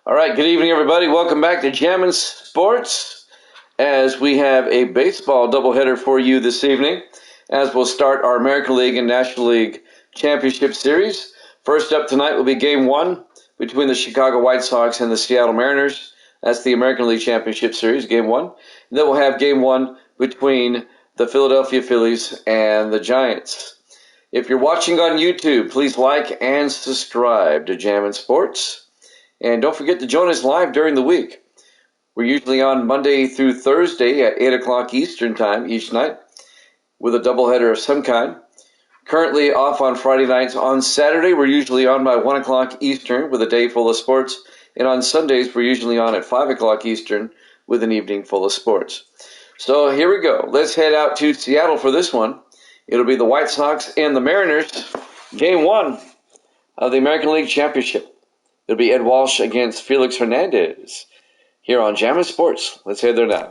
All right, good evening, everybody. Welcome back to Jammin' Sports as we have a baseball doubleheader for you this evening as we'll start our American League and National League Championship Series. First up tonight will be Game 1 between the Chicago White Sox and the Seattle Mariners. That's the American League Championship Series, Game 1. And then we'll have Game 1 between the Philadelphia Phillies and the Giants. If you're watching on YouTube, please like and subscribe to Jammin' Sports. And don't forget to join us live during the week. We're usually on Monday through Thursday at 8 o'clock Eastern Time each night with a doubleheader of some kind. Currently off on Friday nights. On Saturday, we're usually on by 1 o'clock Eastern with a day full of sports. And on Sundays, we're usually on at 5 o'clock Eastern with an evening full of sports. So here we go. Let's head out to Seattle for this one. It'll be the White Sox and the Mariners. Game 1 of the American League Championship. It'll be Ed Walsh against Felix Hernandez here on Jammin' Sports. Let's head there now.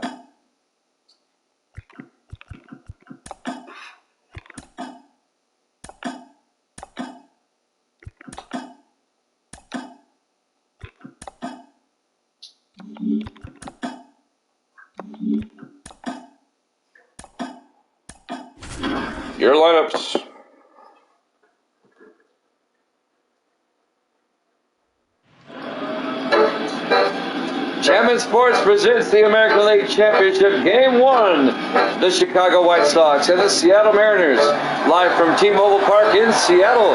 Your lineups. Jammin' Sports presents the American League Championship Game 1. The Chicago White Sox and the Seattle Mariners. Live from T-Mobile Park in Seattle.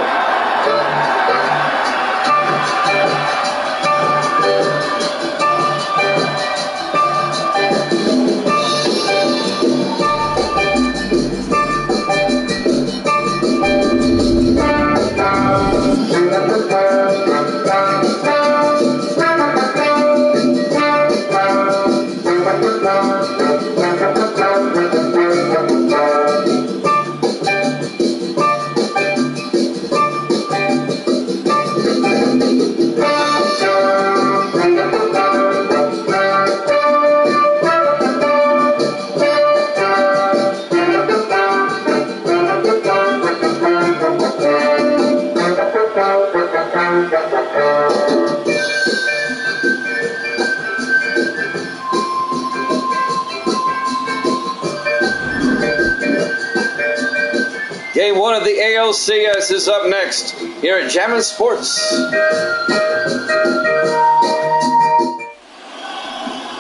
Game 1 of the ALCS is up next here at Jammin' Sports.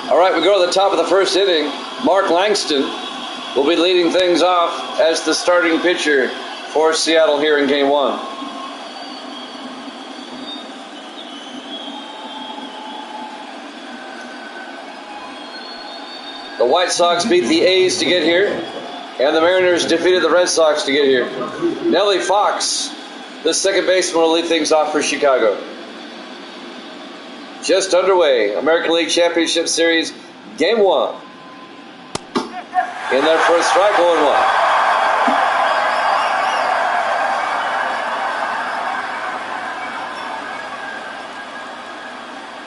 All right, we go to the top of the first inning. Mark Langston will be leading things off as the starting pitcher for Seattle here in Game 1. The White Sox beat the A's to get here, and the Mariners defeated the Red Sox to get here. Nellie Fox, the second baseman, will lead things off for Chicago. Just underway, American League Championship Series, Game 1. In there for a strike, 0-1.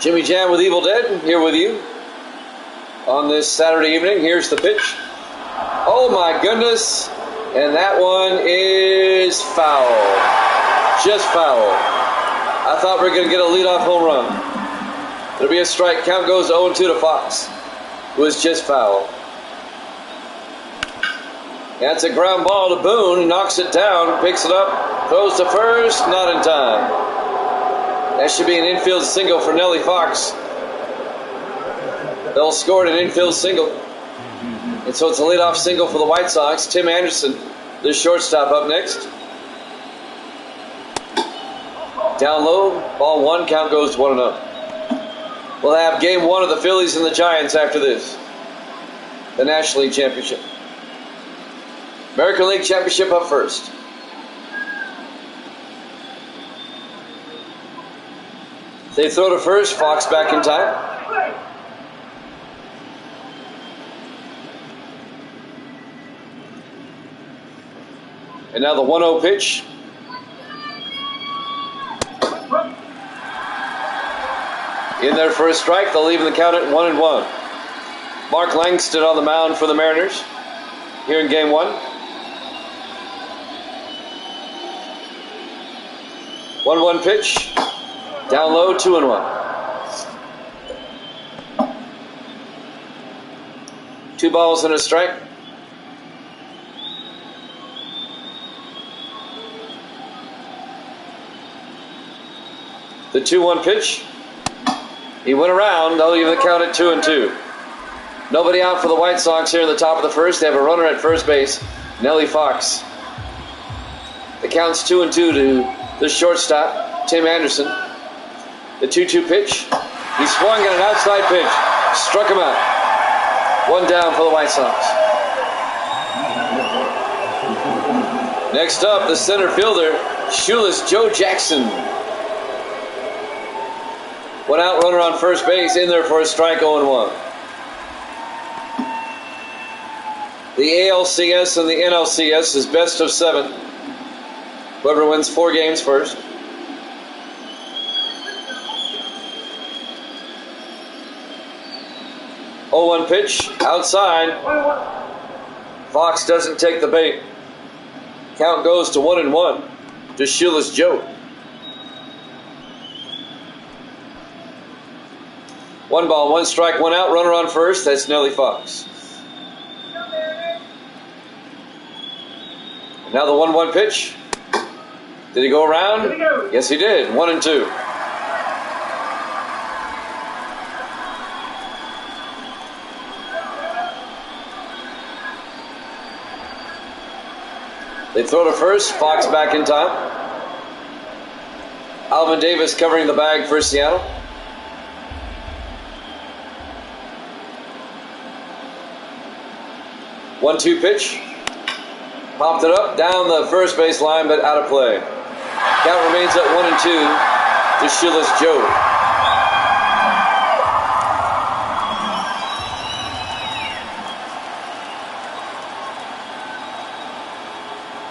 Jimmy Jam with Evil Dead, here with you on this Saturday evening. Here's the pitch. Oh my goodness, and that one is foul. Just foul. I thought we were going to get a leadoff home run. There'll be a strike. Count goes 0-2 to Fox. It was just foul. That's a ground ball to Boone. He knocks it down, picks it up, throws to first, not in time. That should be an infield single for Nellie Fox. They'll score an infield single. And so it's a leadoff single for the White Sox. Tim Anderson, the shortstop, up next. Down low, ball 1, count goes 1-0. We'll have Game 1 of the Phillies and the Giants after this. The National League Championship. American League Championship up first. They throw to first, Fox back in time. And now the 1-0 pitch. In there for a strike. They'll leave the count at 1-1. Mark Langston on the mound for the Mariners here in Game 1. 1-1 pitch. Down low, 2-1. 2 balls and a strike. The 2-1 pitch. He went around. They'll leave the count at 2-2. Nobody out for the White Sox here in the top of the first. They have a runner at first base, Nellie Fox. The count's 2-2 to the shortstop, Tim Anderson. The 2-2 pitch. He swung at an outside pitch. Struck him out. 1 down for the White Sox. Next up, the center fielder, shoeless Joe Jackson. 1 out, runner on first base, in there for a strike, 0-1. The ALCS and the NLCS is best of 7. Whoever wins 4 games first. Oh, 1 pitch, outside. Fox doesn't take the bait. Count goes to 1-1 to shoeless Joe. 1 ball, 1 strike, 1 out, runner on first. That's Nellie Fox. And now the 1-1 pitch. Did he go around? Yes, he did. 1-2. They throw to first. Fox back in time. Alvin Davis covering the bag for Seattle. 1-2 pitch. Popped it up, down the first base line, but out of play. Count remains at 1-2 to shoeless Joe.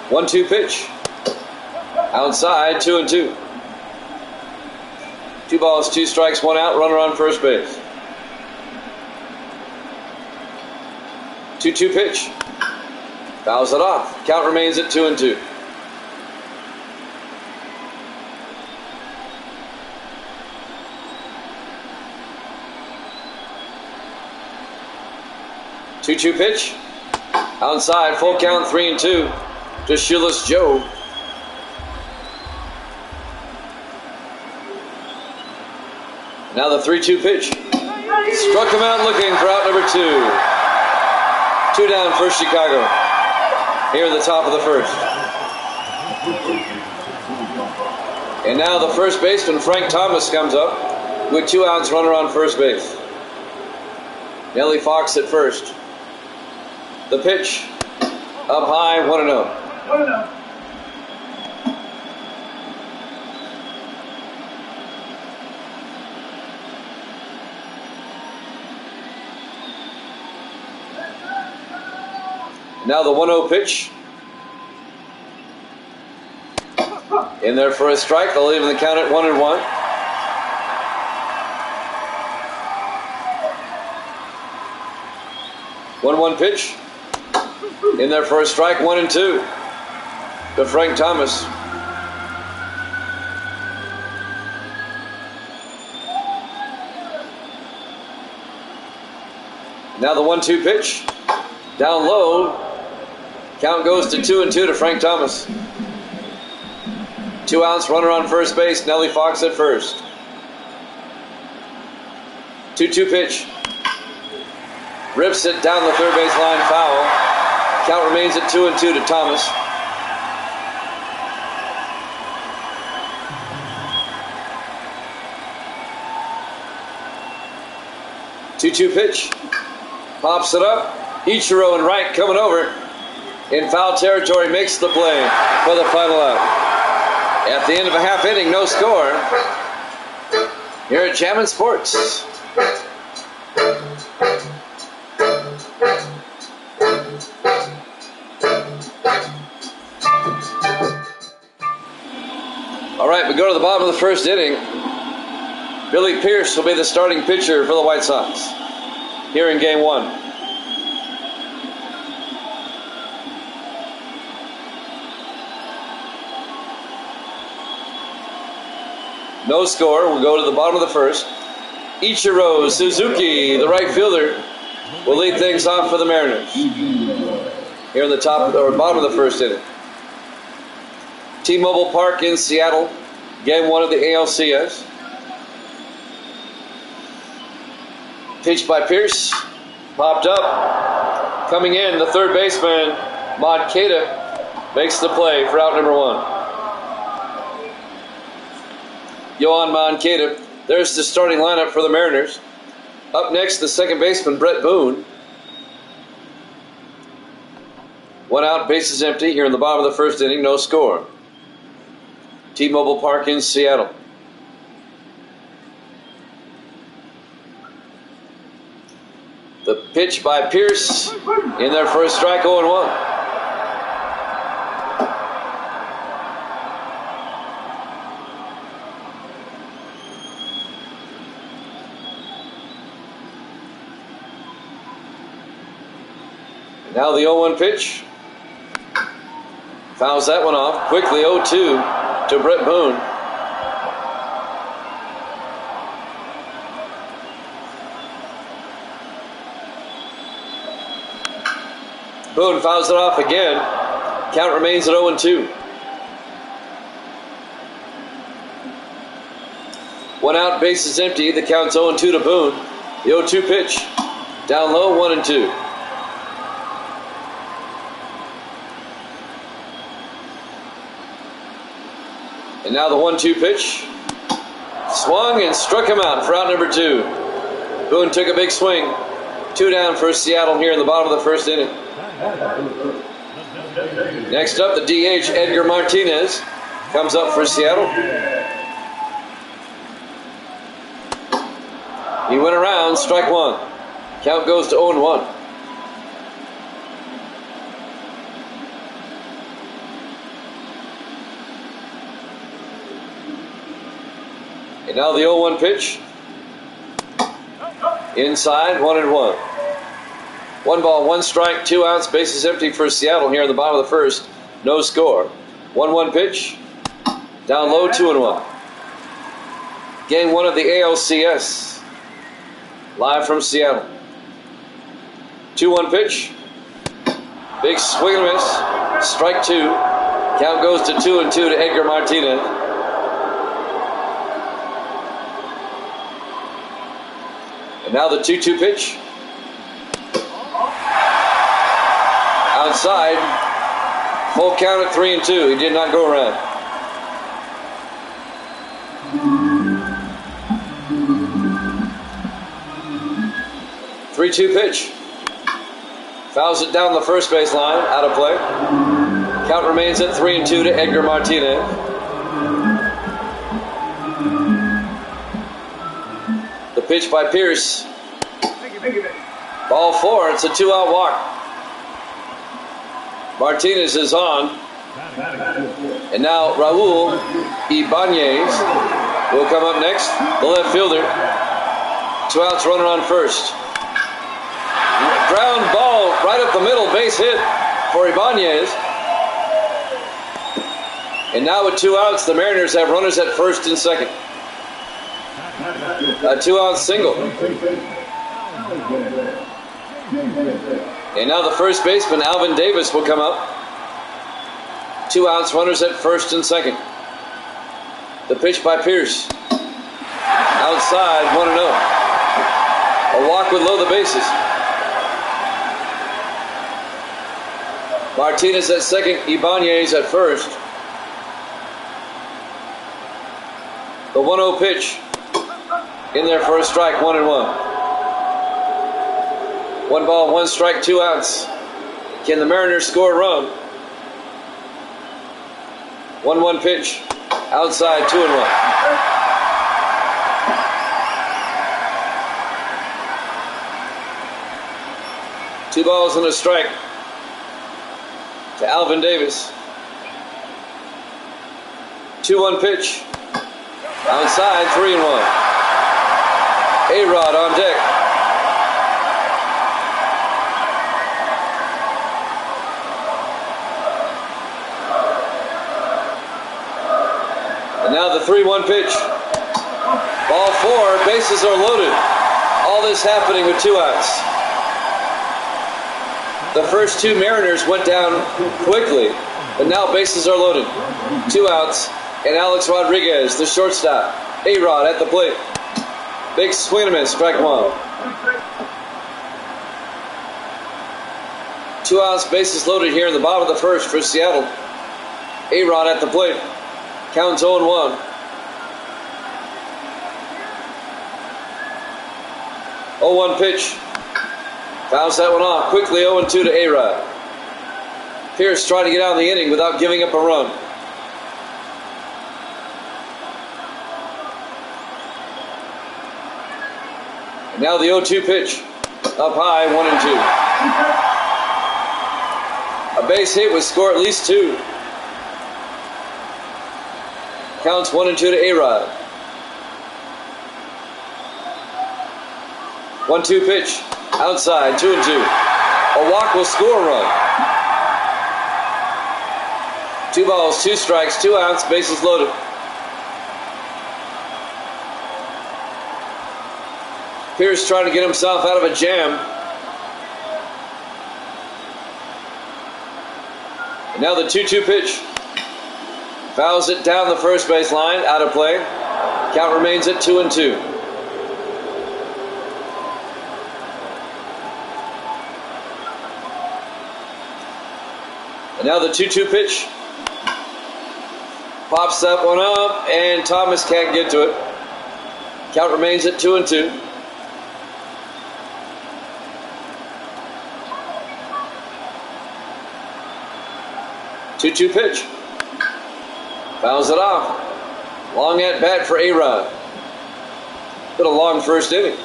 One-two pitch. Outside, 2-2. 2 balls, 2 strikes, 1 out, runner on first base. 2-2 pitch. Fouls it off. Count remains at 2-2. Two-two pitch. Outside, full count, 3-2 to shoeless Joe. Now the 3-2 pitch. Struck him out looking for out number 2. 2 down for Chicago. Here in the top of the first. And now the first baseman, Frank Thomas, comes up with 2 outs, runner on first base. Nellie Fox at first. The pitch. Up high, 1-0. 1-0. Now the 1-0 pitch. In there for a strike. They'll leave the count at 1-1. One pitch. In there for a strike. 1-2 to Frank Thomas. Now the 1-2 pitch. Down low. Count goes to 2-2 to Frank Thomas. 2 outs, runner on first base, Nellie Fox at first. 2-2 pitch. Rips it down the third base line, foul. Count remains at 2-2 to Thomas. Two-two pitch. Pops it up. Ichiro and Wright coming over in foul territory, makes the play for the final out. At the end of a half inning, no score. Here at Jammin' Sports. All right, we go to the bottom of the first inning. Billy Pierce will be the starting pitcher for the White Sox here in game 1. No score. We'll go to the bottom of the first. Ichiro Suzuki, the right fielder, will lead things off for the Mariners here in the bottom of the first inning. T-Mobile Park in Seattle, game 1 of the ALCS. Pitch by Pierce, popped up, coming in, the third baseman, Moncada, makes the play for out number 1. Yohan Moncada, there's the starting lineup for the Mariners. Up next, the second baseman, Brett Boone. 1 out, bases empty here in the bottom of the first inning, no score. T-Mobile Park in Seattle. The pitch by Pierce in there for a strike, 0-1. Now the 0-1 pitch. Fouls that one off. Quickly 0-2 to Brett Boone. Boone fouls it off again. Count remains at 0-2. 1 out, bases empty. The count's 0-2 to Boone. The 0-2 pitch. Down low, 1-2. And now the 1-2 pitch. Swung and struck him out for out number 2. Boone took a big swing. 2 down for Seattle here in the bottom of the first inning. Next up, the DH, Edgar Martinez, comes up for Seattle. He went around, strike 1. Count goes to 0-1. And now the 0-1 pitch. Inside, 1-1. 1 ball, 1 strike, 2 outs, bases empty for Seattle here in the bottom of the first. No score. 1-1 pitch. Down low, 2-1. Game 1 of the ALCS. Live from Seattle. 2-1 pitch. Big swing and miss. Strike 2. Count goes to 2-2 to Edgar Martinez. And now the 2-2 pitch. Outside. Full count at 3-2. He did not go around. The 3-2 pitch. Fouls it down the first base line. Out of play. Count remains at 3-2 to Edgar Martinez. The pitch by Pierce. Ball 4. It's a 2-out walk. Martinez is on. And now Raul Ibanez will come up next. The left fielder. 2 outs, runner on first. Ground ball right up the middle. Base hit for Ibanez. And now with 2 outs, the Mariners have runners at first and second. A 2-out single. And now the first baseman, Alvin Davis, will come up. 2 outs, runners at first and second. The pitch by Pierce. Outside, 1-0. A walk would load the bases. Martinez at second, Ibanez at first. The 1-0 pitch. In there for a strike, 1-1. 1 ball, 1 strike, 2 outs. Can the Mariners score a run? 1-1 pitch. Outside, 2-1. Two balls and a strike to Alvin Davis. 2-1 pitch. Outside, 3-1. A-Rod on deck. And now the 3-1 pitch. Ball 4, bases are loaded. All this happening with 2 outs. The first two Mariners went down quickly, but now bases are loaded. 2 outs, and Alex Rodriguez, the shortstop. A-Rod at the plate. Big swing and a miss, strike 1. 2 outs, bases loaded here in the bottom of the first for Seattle. A-Rod at the plate. Counts 0-1. 0-1 pitch. Fouls that one off. Quickly 0-2 to A-Rod. Pierce trying to get out of the inning without giving up a run. And now the 0-2 pitch. Up high, 1-2. A base hit would score at least 2. Counts 1-2 to A-Rod. 1-2 pitch. Outside, 2-2. A walk will score a run. 2 balls, 2 strikes, 2 outs, bases loaded. Pierce trying to get himself out of a jam. And now the 2-2 pitch. Fouls it down the first base line, out of play. Count remains at 2-2. And now the 2-2 pitch. Pops that one up, and Thomas can't get to it. Count remains at 2-2. Two-two pitch. Fouls it off. Long at bat for A-Rod. Been a long first inning.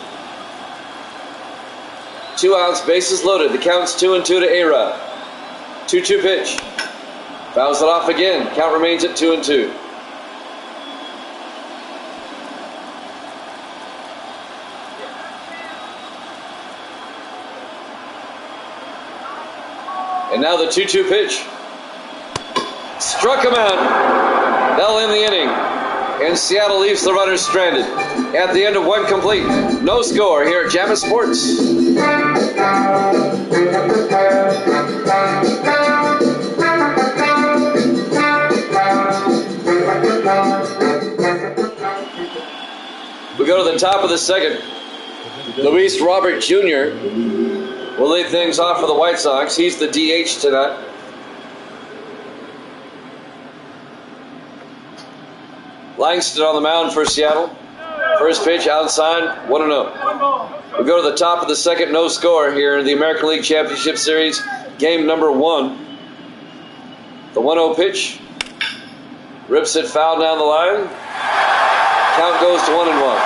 2 outs, bases loaded. The count's 2-2 to A-Rod. 2-2 pitch. Fouls it off again. Count remains at 2-2. And now the 2-2 pitch. Struck him out. That'll end the inning. And Seattle leaves the runners stranded. At the end of 1 complete. No score here at Jammin' Sports. We go to the top of the second. Luis Robert Jr. will lead things off for the White Sox. He's the DH tonight. Langston on the mound for Seattle. First pitch outside, 1-0. We go to the top of the second, no score here in the American League Championship Series, game number 1. The 1-0 pitch. Rips it foul down the line. Count goes to 1-1.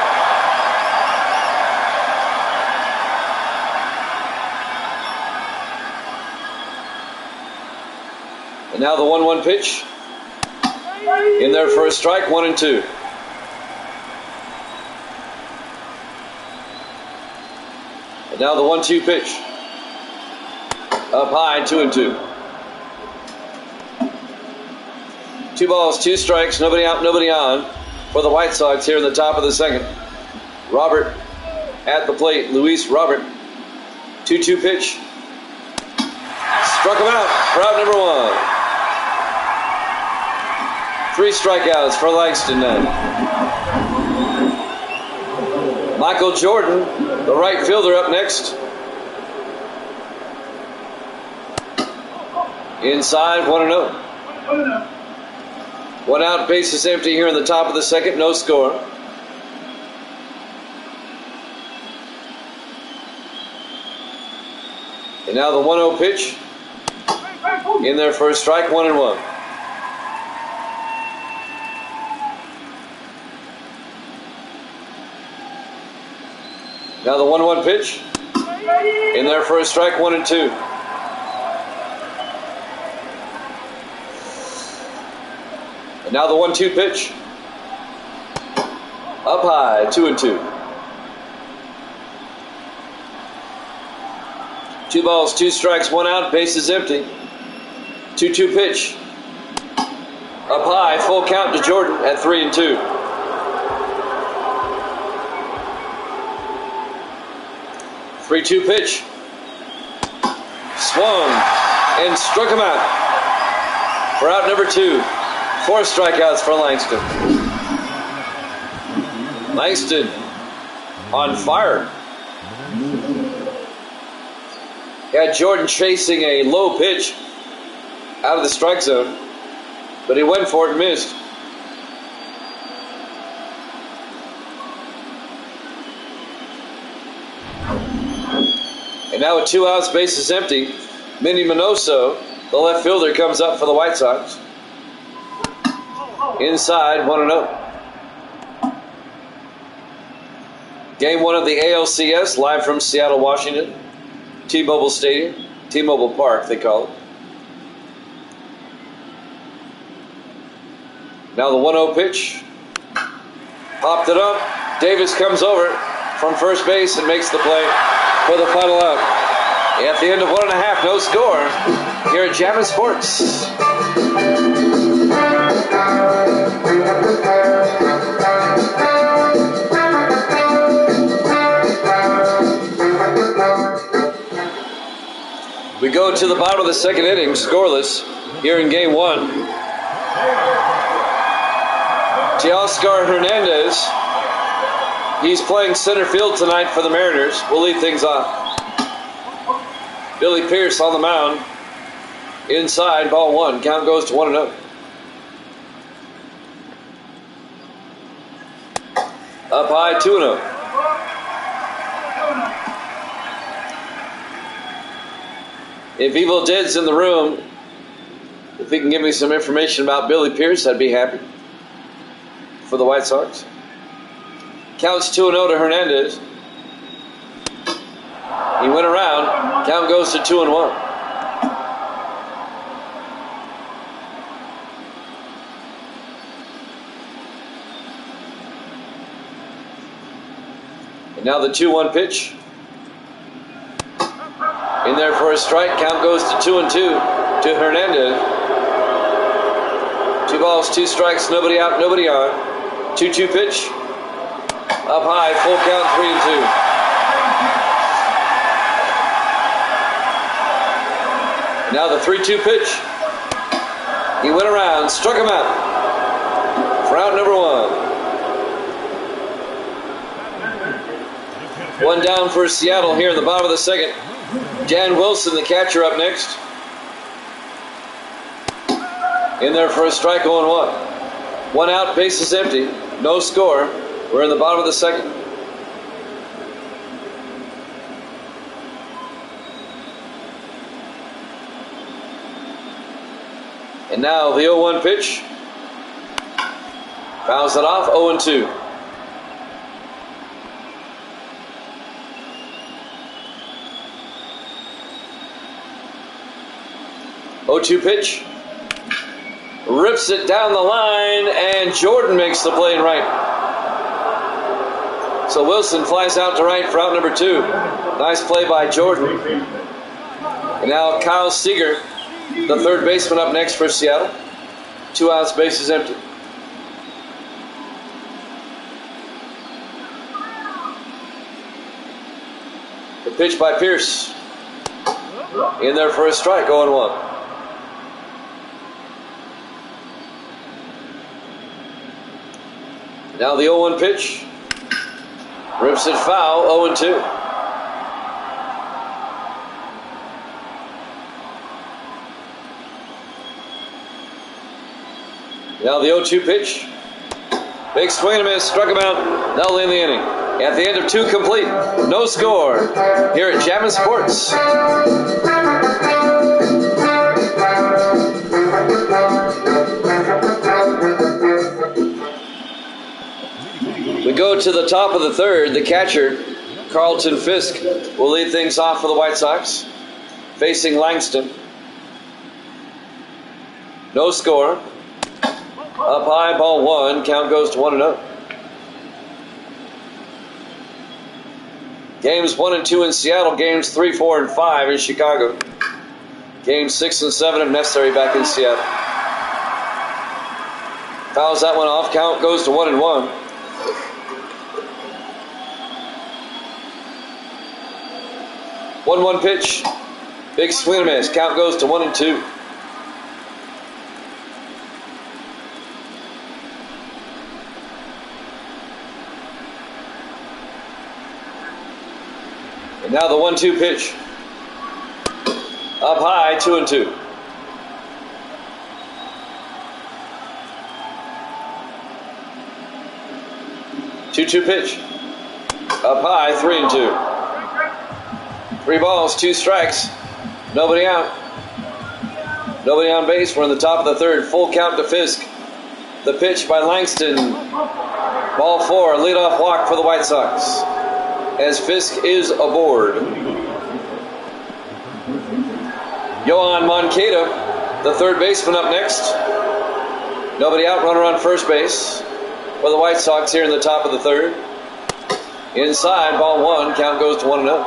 And now the 1-1 pitch. In there for a strike, 1-2. And now the 1-2 pitch. Up high, 2-2. 2 balls, 2 strikes, nobody out, nobody on for the White Sox here in the top of the second. Robert at the plate, Luis Robert. 2-2 pitch. Struck him out for out number 1. 3 strikeouts for Langston then. Michael Jordan, the right fielder, up next. Inside, 1-0. 1 out, bases empty here in the top of the second, no score. And now the 1-0 pitch. In there for a strike, 1-1. Now the 1-1 pitch. In there for a strike, 1-2. And now the 1-2 pitch. Up high, 2-2. 2 balls, 2 strikes, 1 out, bases empty. 2-2 pitch. Up high, full count to Jordan at 3-2. 3-2 pitch. swung, and struck him out for out number 2. 4 strikeouts for Langston. Langston on fire. Had Jordan chasing a low pitch out of the strike zone, but he went for it and missed. And now with 2 outs, bases empty, Minnie Minoso, the left fielder, comes up for the White Sox. Inside, 1-0. Game 1 of the ALCS, live from Seattle, Washington. T-Mobile Stadium, T-Mobile Park, they call it. Now the 1-0 pitch. Popped it up. Davis comes over from first base and makes the play for the final out. At the end of 1.5, no score here at Jammin' Sports. We go to the bottom of the second inning, scoreless, here in Game 1. Teoscar Hernandez, he's playing center field tonight for the Mariners. We'll lead things off. Billy Pierce on the mound. Inside, ball 1. Count goes to 1-0. Up high, 2-0. If Evil Dead's in the room, if he can give me some information about Billy Pierce, I'd be happy for the White Sox. Counts 2-0 to Hernandez. He went around. Count goes to 2-1. And now the 2-1 pitch. In there for a strike. Count goes to 2-2 to Hernandez. 2 balls, 2 strikes, nobody out, nobody on. 2-2 pitch. Up high, full count, 3-2. Now the 3-2 pitch. He went around, struck him out for out number 1. 1 down for Seattle here in the bottom of the second. Dan Wilson, the catcher, up next. In there for a strike, 0-1. 1 out, bases empty, no score. We're in the bottom of the second. And now the 0-1 pitch. Fouls it off, 0-2. Oh-2 pitch. Rips it down the line, and Jordan makes the play in right. So Wilson flies out to right for out number 2. Nice play by Jordan. And now Kyle Seager, the third baseman, up next for Seattle. 2 outs, bases empty. The pitch by Pierce. In there for a strike, 0-1. Now the 0-1 pitch. Rips it foul, 0-2. Now the 0-2 pitch. Big swing and a miss, struck him out, that'll end the inning. At the end of 2 complete, no score here at Jammin' Sports. We go to the top of the third. The catcher, Carlton Fisk, will lead things off for the White Sox, facing Langston. No score. Up high, ball 1. Count goes to 1-0. Games 1 and 2 in Seattle. Games 3, 4, and 5 in Chicago. Games 6 and 7, if necessary, back in Seattle. Fouls that one off. Count goes to 1-1. 1-1 pitch. Big swing and a miss. Count goes to 1-2. And now the 1-2 pitch. Up high, 2-2. Two-two pitch. Up high, 3-2. 3 balls, 2 strikes. Nobody out. Nobody on base. We're in the top of the third. Full count to Fisk. The pitch by Langston. Ball 4, leadoff walk for the White Sox. As Fisk is aboard. Yohan Moncada, the third baseman, up next. Nobody out, runner on first base for the White Sox here in the top of the third. Inside, ball 1, count goes to 1-0.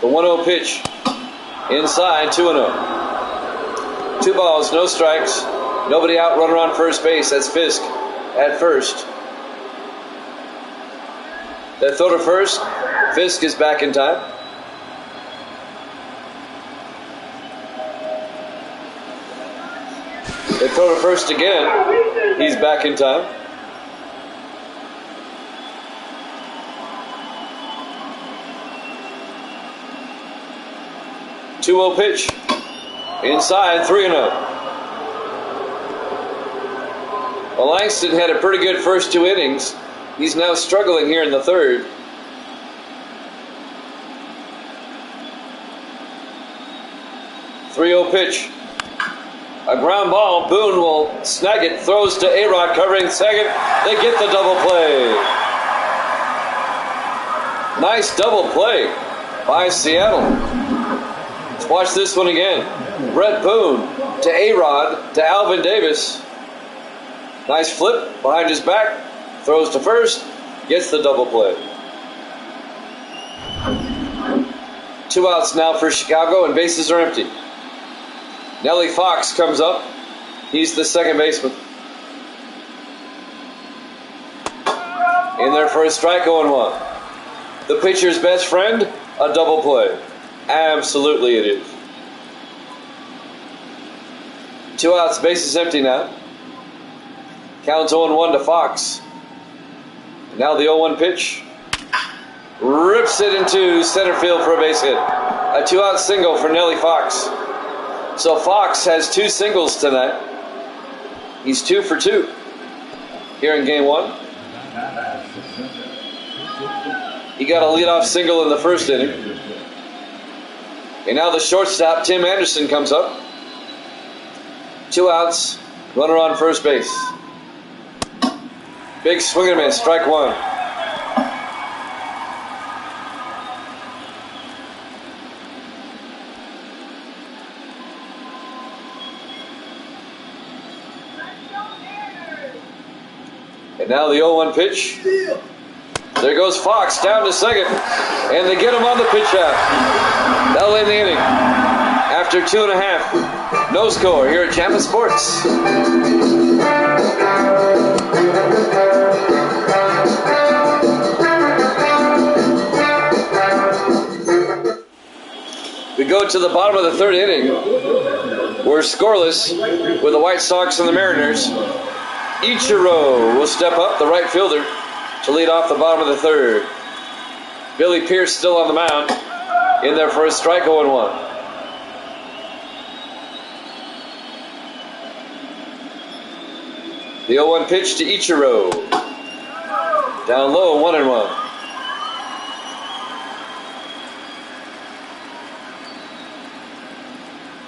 The 1-0 pitch. Inside, 2-0. 2 balls, no strikes. Nobody out, runner on first base. That's Fisk at first. That throw to first. Fisk is back in time. They throw to first again. He's back in time. Two-0 pitch. Inside, 3-0. Well, Langston had a pretty good first 2 innings. He's now struggling here in the third. Three-0 pitch. A ground ball. Boone will snag it. Throws to A-Rod covering second. They get the double play. Nice double play by Seattle. Let's watch this one again. Brett Boone to A-Rod to Alvin Davis. Nice flip behind his back. Throws to first. Gets the double play. 2 outs now for Chicago and bases are empty. Nellie Fox comes up. He's the second baseman. In there for a strike, 0-1. The pitcher's best friend, a double play. Absolutely it is. 2 outs, bases empty now. Counts 0-1 to Fox. Now the 0-1 pitch. Rips it into center field for a base hit. A 2-out single for Nellie Fox. So Fox has 2 singles tonight. He's 2 for 2 here in game 1. He got a leadoff single in the first inning. And now the shortstop, Tim Anderson, comes up. 2 outs, runner on first base. Big swing and a miss, strike 1. And now the 0-1 pitch. There goes Fox down to second. And they get him on the pitch out. That'll end the inning. After 2.5. No score here at Champion Sports. We go to the bottom of the third inning. We're scoreless with the White Sox and the Mariners. Ichiro will step up, the right fielder, to lead off the bottom of the third. Billy Pierce still on the mound. In there for a strike, 0-1. The 0-1 pitch to Ichiro. Down low, 1-1.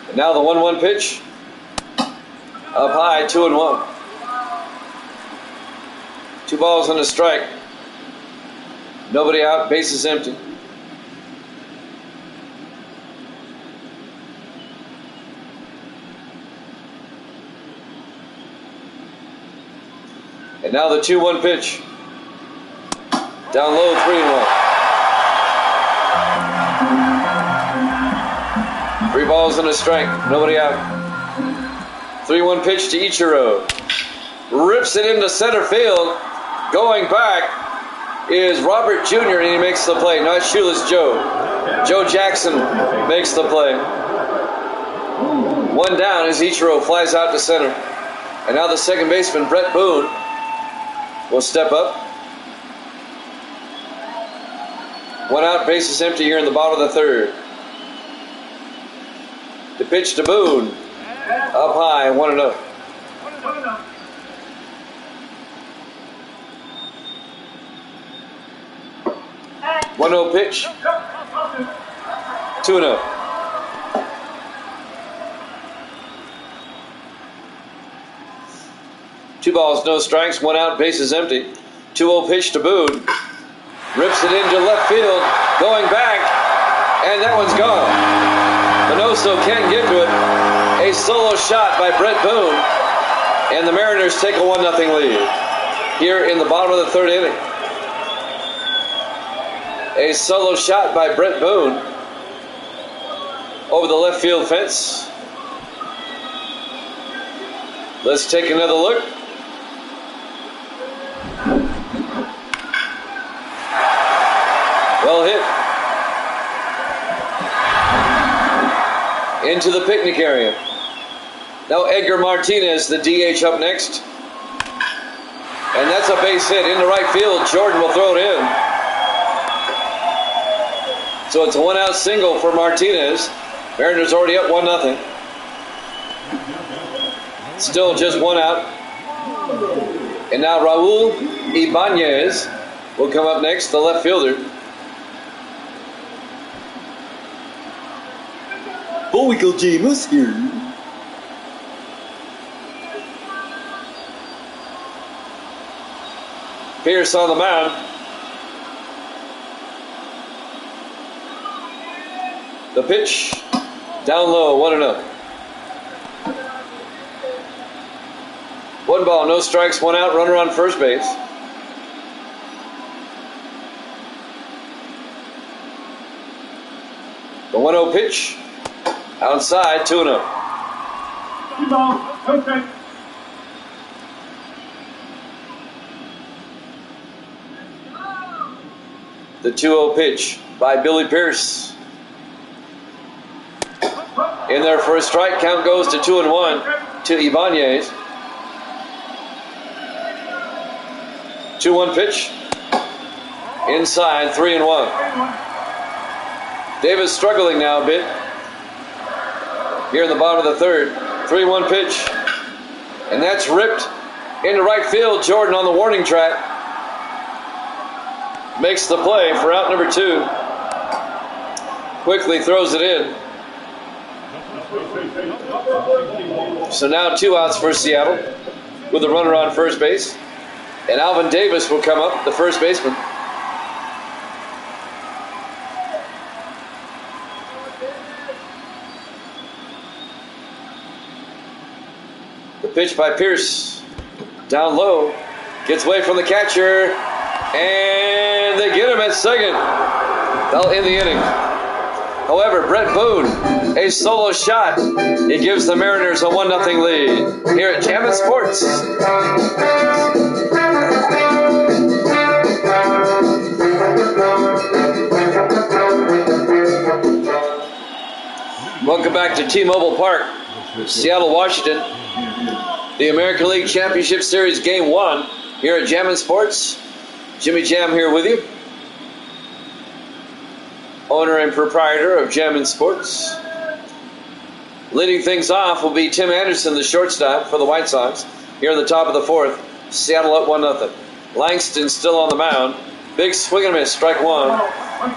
And now the 1-1 pitch. Up high, 2-1. 2 balls and a strike. Nobody out, base is empty. And now the 2-1 pitch. Down low, 3-1. balls and a strike. Nobody out. 3-1 pitch to Ichiro. Rips it into center field. Going back is Robert Jr. and he makes the play. Not Shoeless Joe. Joe Jackson makes the play. One down as Ichiro flies out to center. And now the second baseman, Brett Boone, will step up. One out, bases empty here in the bottom of the third. The pitch to Boone. Up high, 1-0. One 0 pitch. 2-0. Two balls, no strikes, one out, bases empty. 2-0 pitch to Boone. Rips it into left field, going back, and that one's gone. Minoso can't get to it. A solo shot by Brett Boone, and the Mariners take a 1-0 lead here in the bottom of the third inning. A solo shot by Brett Boone over the left field fence. Let's take another look. Well hit. Into the picnic area. Now Edgar Martinez, the DH, up next. And that's a base hit into right field. Jordan will throw it in. So it's a one-out single for Martinez. Mariners already up 1-0. Still just one out. And now Raul Ibanez will come up next, the left fielder. Michael James here. Pierce on the mound. The pitch down low, 1-0. One ball, no strikes, one out, runner on first base. The 1-0 pitch. Outside, 2-0. Okay. The 2-0 pitch by Billy Pierce. In there for a strike, count goes to 2-1 to Ibanez. 2-1 pitch. Inside, 3-1. Davis struggling now a bit. Here in the bottom of the third. 3-1 pitch. And that's ripped into right field. Jordan on the warning track. Makes the play for out number 2. Quickly throws it in. So now 2 outs for Seattle with a runner on first base. And Alvin Davis will come up, the first baseman. The pitch by Pierce. Down low. Gets away from the catcher. And they get him at second. Fell in the inning. However, Brett Boone, a solo shot. It gives the Mariners a 1-0 lead here at Jammin' Sports. Welcome back to T-Mobile Park, Seattle, Washington. The American League Championship Series Game 1 here at Jammin' Sports. Jimmy Jam here with you. Owner and proprietor of Jammin' Sports. Leading things off will be Tim Anderson, the shortstop for the White Sox. Here at the top of the fourth, Seattle up 1-0. Langston still on the mound. Big swing and a miss, strike one.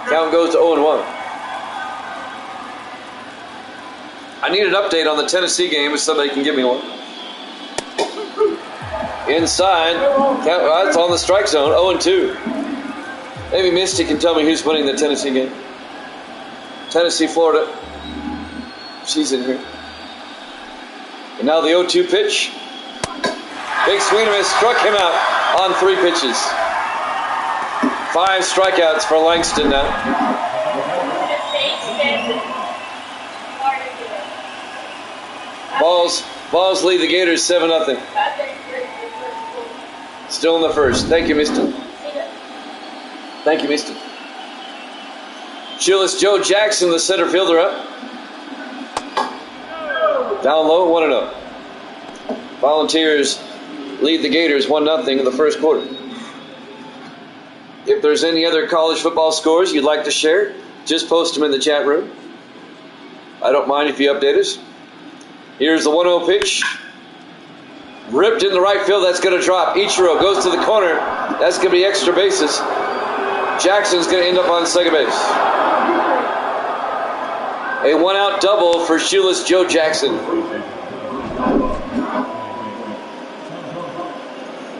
Count goes to 0-1. I need an update on the Tennessee game if somebody can give me one. Inside, that's on the strike zone, 0-2. Maybe Misty can tell me who's winning the Tennessee game. Tennessee, Florida. She's in here. And now the 0-2 pitch. Big swing and a miss, struck him out on 3 pitches. 5 strikeouts for Langston now. Balls lead the Gators 7-0. Still in the first. Thank you, Mister. Thank you, Mister. Shoeless Joe Jackson, the center fielder, up. Down low, 1-0. Volunteers lead the Gators 1-0 in the first quarter. If there's any other college football scores you'd like to share, just post them in the chat room. I don't mind if you update us. Here's the 1-0 pitch. Ripped in the right field. That's going to drop. Ichiro goes to the corner. That's going to be extra bases. Jackson's going to end up on second base. A one-out double for shoeless Joe Jackson.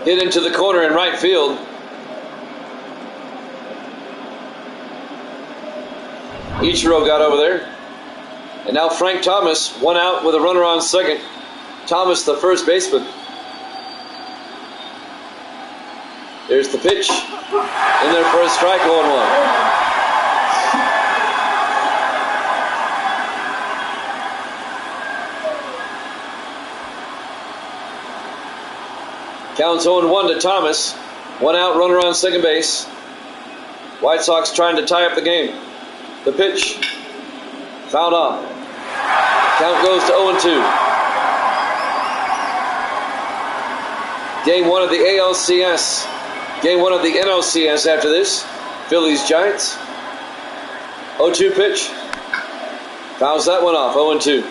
Hit into the corner in right field. Ichiro got over there. And now Frank Thomas, one out with a runner on second. Thomas, the first baseman. There's the pitch. In there for a strike, 0-1. Counts 0-1 to Thomas. One out, runner on second base. White Sox trying to tie up the game. The pitch. Fouled off. Count goes to 0-2. Game one of the ALCS. Game one of the NLCS after this. Phillies Giants. 0-2 pitch. Fouls that one off. 0-2.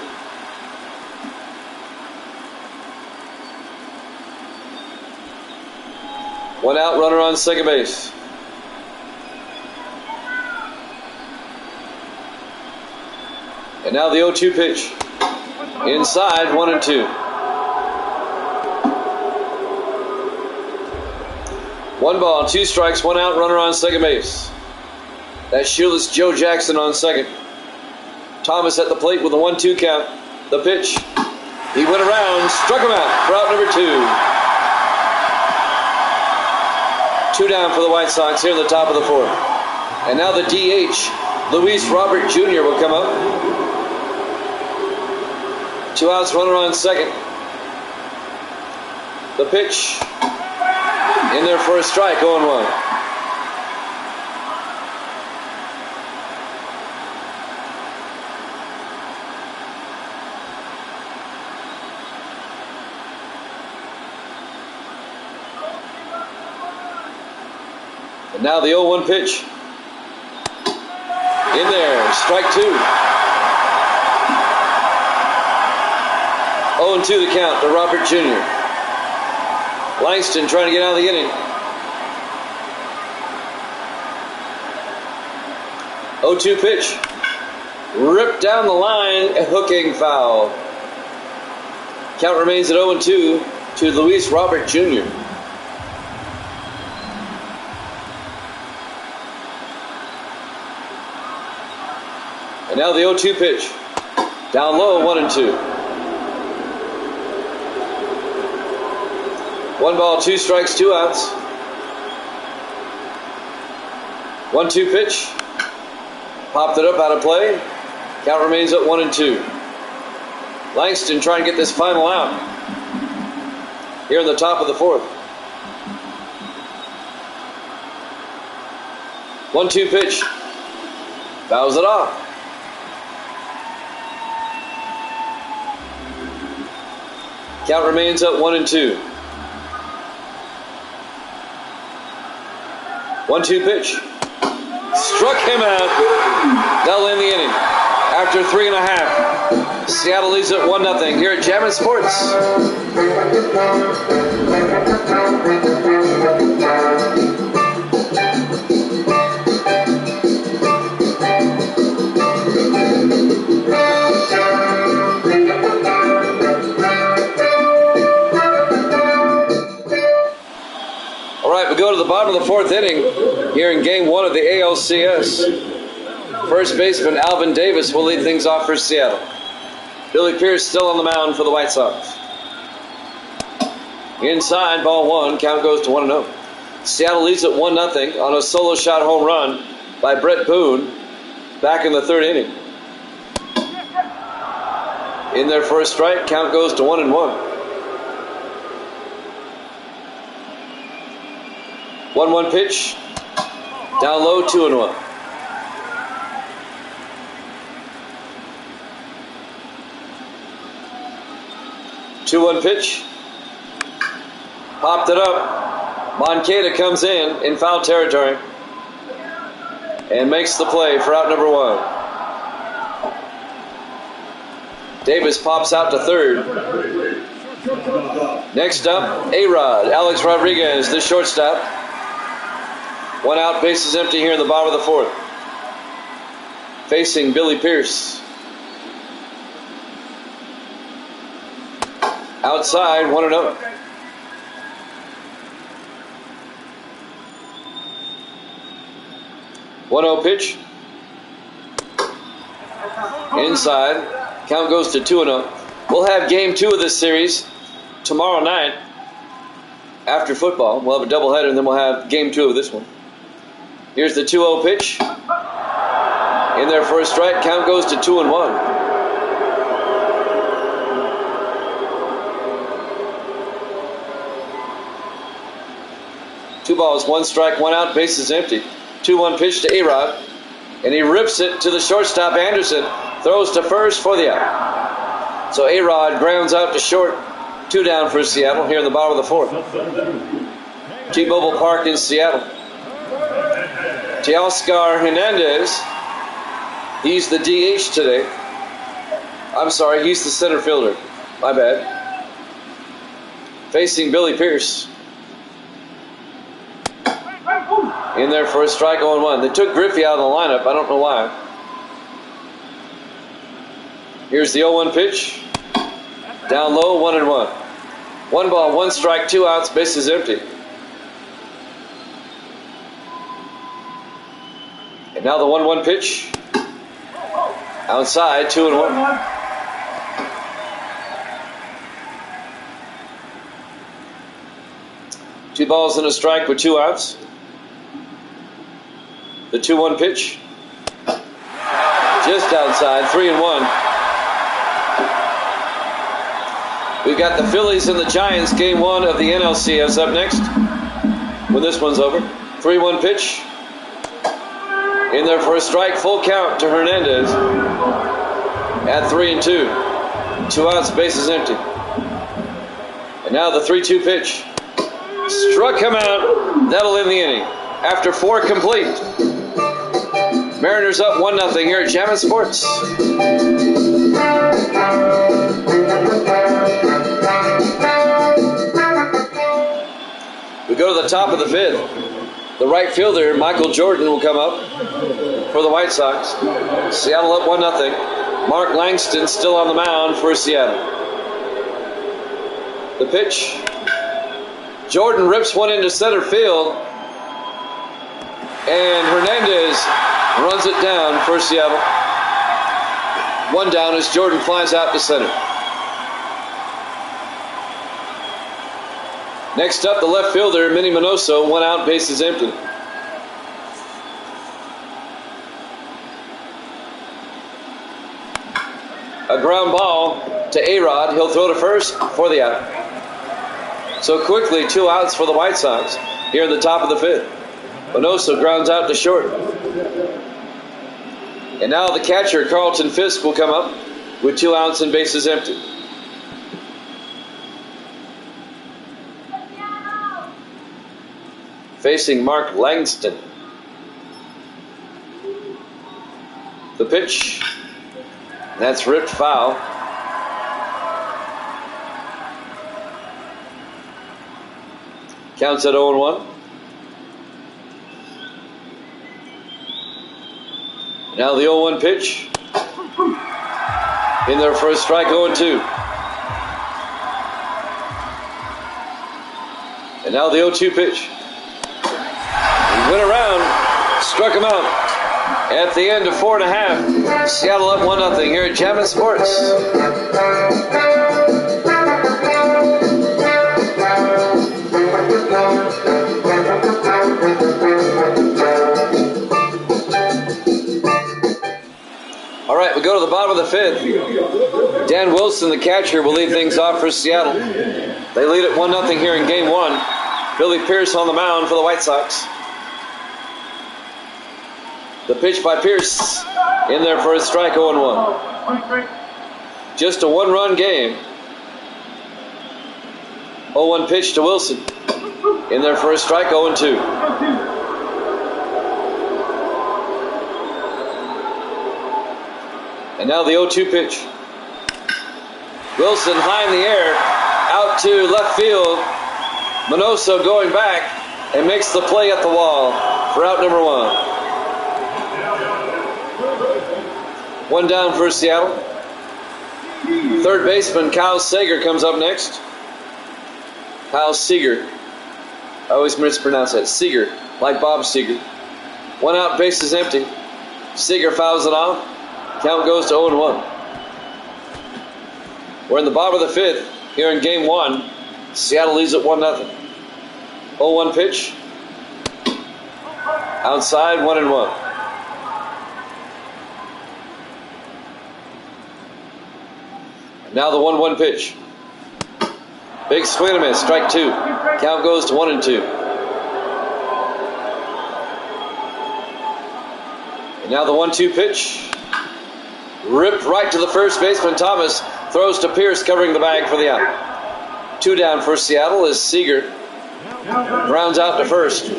One out, runner on second base. And now the 0-2 pitch. Inside, 1-2. 1 ball, 2 strikes, 1 out, runner on second base. That's shoeless Joe Jackson on second. Thomas at the plate with a 1-2 count. The pitch. He went around, struck him out for out number 2. 2 down for the White Sox here in the top of the fourth. And now the DH, Luis Robert Jr. will come up. 2 outs, runner on second. The pitch. In there for a strike, 0-1. And now the 0-1 pitch. In there, strike 2. 0-2 the count to Robert Jr. Langston trying to get out of the inning. 0-2 pitch. Ripped down the line, a hooking foul. Count remains at 0-2 to Luis Robert Jr. And now the 0-2 pitch. Down low, 1-2. 1 ball, 2 strikes, 2 outs. 1-2 pitch. Popped it up out of play. Count remains at 1-2. Langston trying to get this final out here in the top of the fourth. 1-2 pitch. Fouls it off. Count remains at 1-2. 1-2 pitch. Struck him out. They'll end the inning. After 3.5. Seattle leads at 1-0 here at Jammin' Sports. We go to the bottom of the fourth inning here in game one of the ALCS. First baseman Alvin Davis will lead things off for Seattle. Billy Pierce still on the mound for the White Sox. Inside, ball 1, count goes to 1-0. Seattle leads at 1-0 on a solo shot home run by Brett Boone back in the third inning. In there for a strike. Count goes to 1-1. 1-1 pitch. Down low, 2-1. Two one pitch. Popped it up. Moncada comes in foul territory and makes the play for out number 1. Davis pops out to third. Next up, A-Rod, Alex Rodriguez, the shortstop. 1 out, bases empty here in the bottom of the 4th. Facing Billy Pierce. Outside, 1-0. One 0 pitch. Inside. Count goes to 2-0. We'll have game 2 of this series tomorrow night after football. We'll have a doubleheader, and then we'll have game 2 of this one. Here's the 2-0 pitch. In there for a strike. Count goes to 2-1. 2 balls, 1 strike, 1 out, bases empty. 2-1 pitch to A-Rod, and he rips it to the shortstop. Anderson throws to first for the out. So A-Rod grounds out to short. 2 down for Seattle here in the bottom of the 4th. T-Mobile Park in Seattle. Teoscar Hernandez, he's the DH today. I'm sorry, he's the center fielder. My bad. Facing Billy Pierce. In there for a strike, 0-1. They took Griffey out of the lineup. I don't know why. Here's the 0-1 pitch. Down low, 1-1. 1 ball, 1 strike, 2 outs, bases empty. And now the 1-1 pitch. Outside, 2-1. Two balls and a strike with 2 outs. The 2-1 pitch. Just outside, 3-1. We've got the Phillies and the Giants, game 1 of the NLCS up next when this one's over. 3-1 pitch. In there for a strike, full count to Hernandez at 3-2. 2 outs, bases empty. And now the 3-2 pitch. Struck him out. That'll end the inning. After 4 complete. Mariners up 1-0 here at Jammin' Sports. We go to the top of the 5th. The right fielder, Michael Jordan, will come up for the White Sox. Seattle up 1-0. Mark Langston still on the mound for Seattle. The pitch. Jordan rips one into center field. And Hernandez runs it down for Seattle. 1 down as Jordan flies out to center. Next up, the left fielder, Minnie Minoso, 1 out, bases empty. A ground ball to A-Rod. He'll throw to first for the out. So quickly, 2 outs for the White Sox here in the top of the 5th. Minoso grounds out to short. And now the catcher, Carlton Fisk, will come up with 2 outs and bases empty. Facing Mark Langston. The pitch. That's ripped foul. Counts at 0-1. Now the 0-1 pitch. In there for a strike, 0-2. And now the 0-2 pitch. He went around, struck him out. At the end of 4.5, Seattle up 1-0 here at Jammin' Sports. All right, we go to the bottom of the the fifth. Dan Wilson, the catcher, will lead things off for Seattle. They lead it 1-0 here in game one. Billy Pierce on the mound for the White Sox. The pitch by Pierce in there for a strike, 0-1. Just a one-run game. 0-1 pitch to Wilson. In there for a strike, 0-2. And now the 0-2 pitch. Wilson high in the air, out to left field. Minoso going back and makes the play at the wall for out number one. One down for Seattle. Third baseman Kyle Seager comes up next. Kyle Seager. I always mispronounce that. Seager, like Bob Seager. One out, bases empty. Seager fouls it off. Count goes to 0-1. We're in the bottom of the fifth here in game one. Seattle leads it 1-0. 0-1 pitch. Outside, 1-1. Now the 1-1 pitch. Big swing and a miss, strike two. Count goes to 1-2. And now the 1-2 pitch. Ripped right to the first baseman. Thomas throws to Pierce, covering the bag for the out. Two down for Seattle as Seager grounds out to first.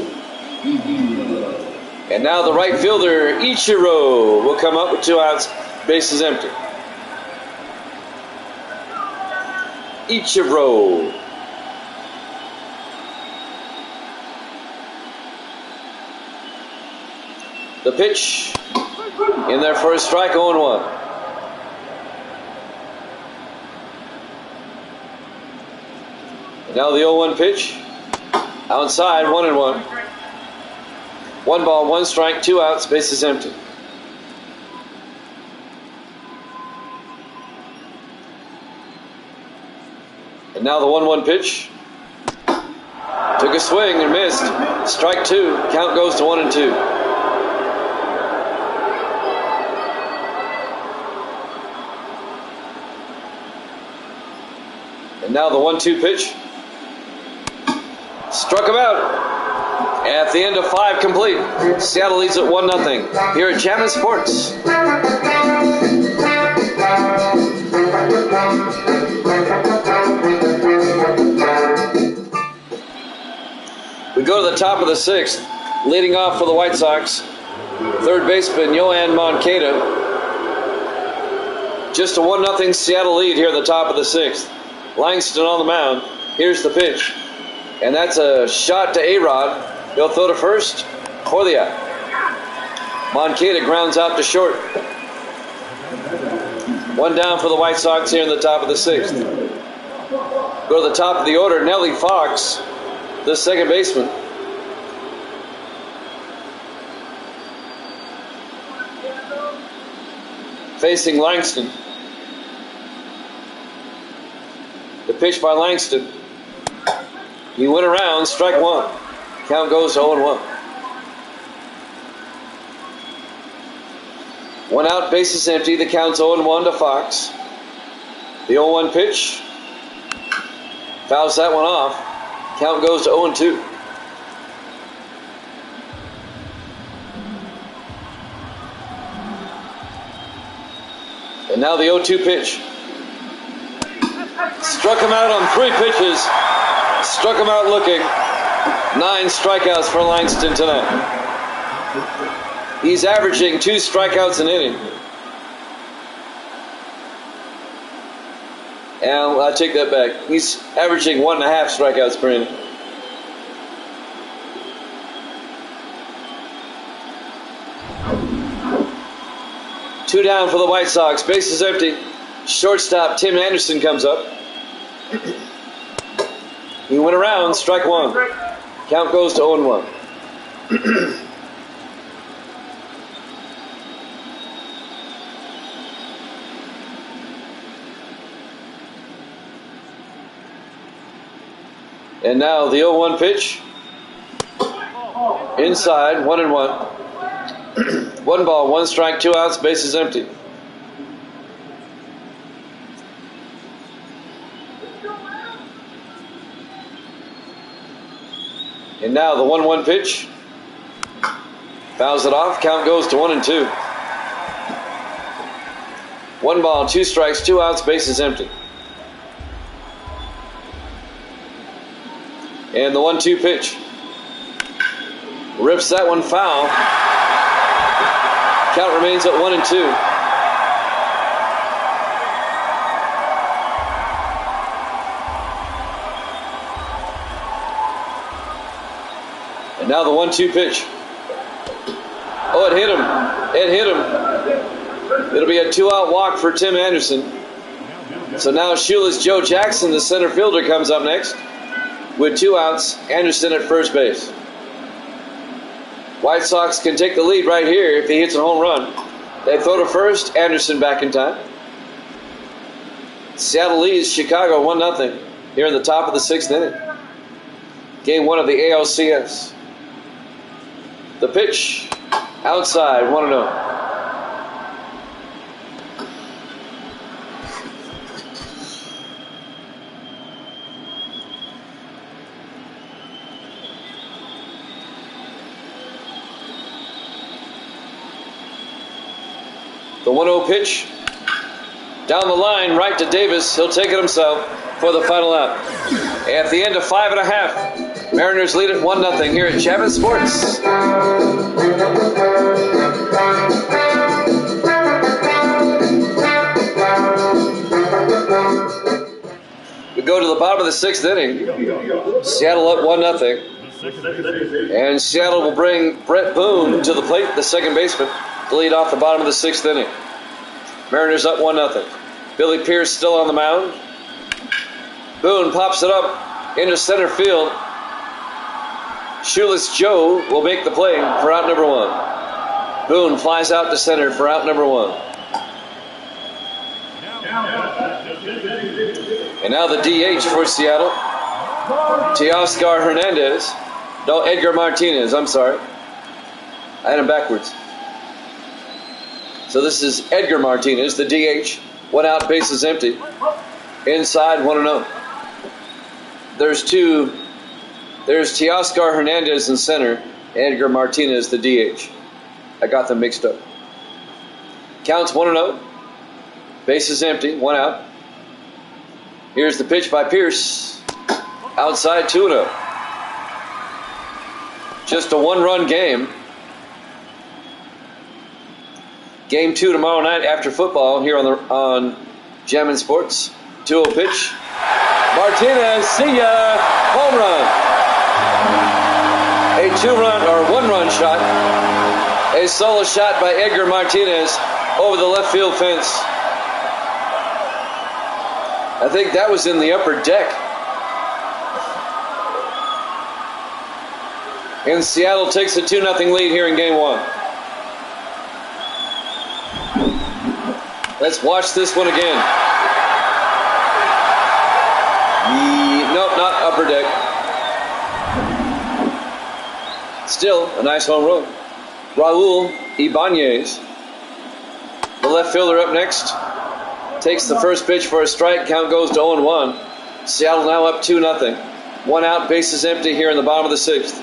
And now the right fielder, Ichiro, will come up with 2 outs, bases empty. Ichiro. The pitch in there for a strike, 0-1. Now the 0-1 pitch. Outside, 1-1. 1 ball, 1 strike, 2 outs, bases empty. And now the 1-1 pitch. Took a swing and missed. Strike two. Count goes to 1-2. And now the 1-2 pitch. Struck him out. At the end of 5 complete, Seattle leads at 1-0 here at Chapman Sports. We go to the top of the 6th, leading off for the White Sox. Third baseman Yohan Moncada. Just a 1-0 Seattle lead here at the top of the 6th. Langston on the mound. Here's the pitch. And that's a shot to A-Rod. He'll throw to first for the out. Moncada grounds out to short. 1 down for the White Sox here in the top of the 6th. Go to the top of the order, Nellie Fox, the second baseman. Facing Langston. The pitch by Langston. He went around, strike one. Count goes to 0-1. 1 out, bases empty. The count's 0-1 to Fox. The 0-1 pitch. Fouls that one off. Count goes to 0-2. And now the 0-2 pitch. Struck him out on 3 pitches. Struck him out looking. 9 strikeouts for Langston tonight. He's averaging 2 strikeouts an inning. And I take that back. He's averaging 1.5 strikeouts per inning. Two down for the White Sox. Bases empty. Shortstop Tim Anderson comes up. He went around, strike one. Count goes to 0-1. And now the 0-1 pitch. Inside, 1-1. 1 ball, 1 strike, 2 outs, bases empty. And now the 1-1 pitch. Fouls it off. Count goes to 1-2. 1 ball, 2 strikes, 2 outs, bases empty. And the 1-2 pitch. Rips that one foul. Count remains at 1-2. And now the 1-2 pitch. Oh, it hit him. It hit him. It'll be a 2-out walk for Tim Anderson. So now Shoeless Joe Jackson, the center fielder, comes up next with 2 outs. Anderson at first base. White Sox can take the lead right here if he hits a home run. They throw to first. Anderson back in time. Seattle leads Chicago 1-0 here in the top of the 6th inning. Game 1 of the ALCS. The pitch, outside, 1-0. The 1-0 pitch, down the line, right to Davis. He'll take it himself for the final out. At the end of 5.5, Mariners lead it 1-0 here at Chapman Sports. We go to the bottom of the 6th inning. Seattle up 1-0. And Seattle will bring Brett Boone to the plate, the second baseman, to lead off the bottom of the 6th inning. Mariners up 1-0. Billy Pierce still on the mound. Boone pops it up into center field. Shoeless Joe will make the play for out number 1. Boone flies out to center for out number 1. And now the DH for Seattle. Teoscar Hernandez. No, Edgar Martinez, I'm sorry. I had him backwards. So this is Edgar Martinez, the DH. 1 out, bases empty. Inside, 1-0. There's Teoscar Hernandez in center, Edgar Martinez, the DH. I got them mixed up. Counts 1-0. Bases empty, 1 out. Here's the pitch by Pierce. Outside, 2-0. Just a 1-run game. Game 2 tomorrow night after football here on Jammin' Sports. 2-0 pitch. Martinez, see ya! Home run. A 2-run or 1-run shot. A solo shot by Edgar Martinez over the left field fence. I think that was in the upper deck. And Seattle takes a 2-0 lead here in game 1. Let's watch this one again. Nope, not upper deck. Still a nice home run. Raul Ibanez, the left fielder, up next. Takes the first pitch for a strike. Count goes to 0-1. Seattle now up 2-0. 1 out, bases empty here in the bottom of the 6th.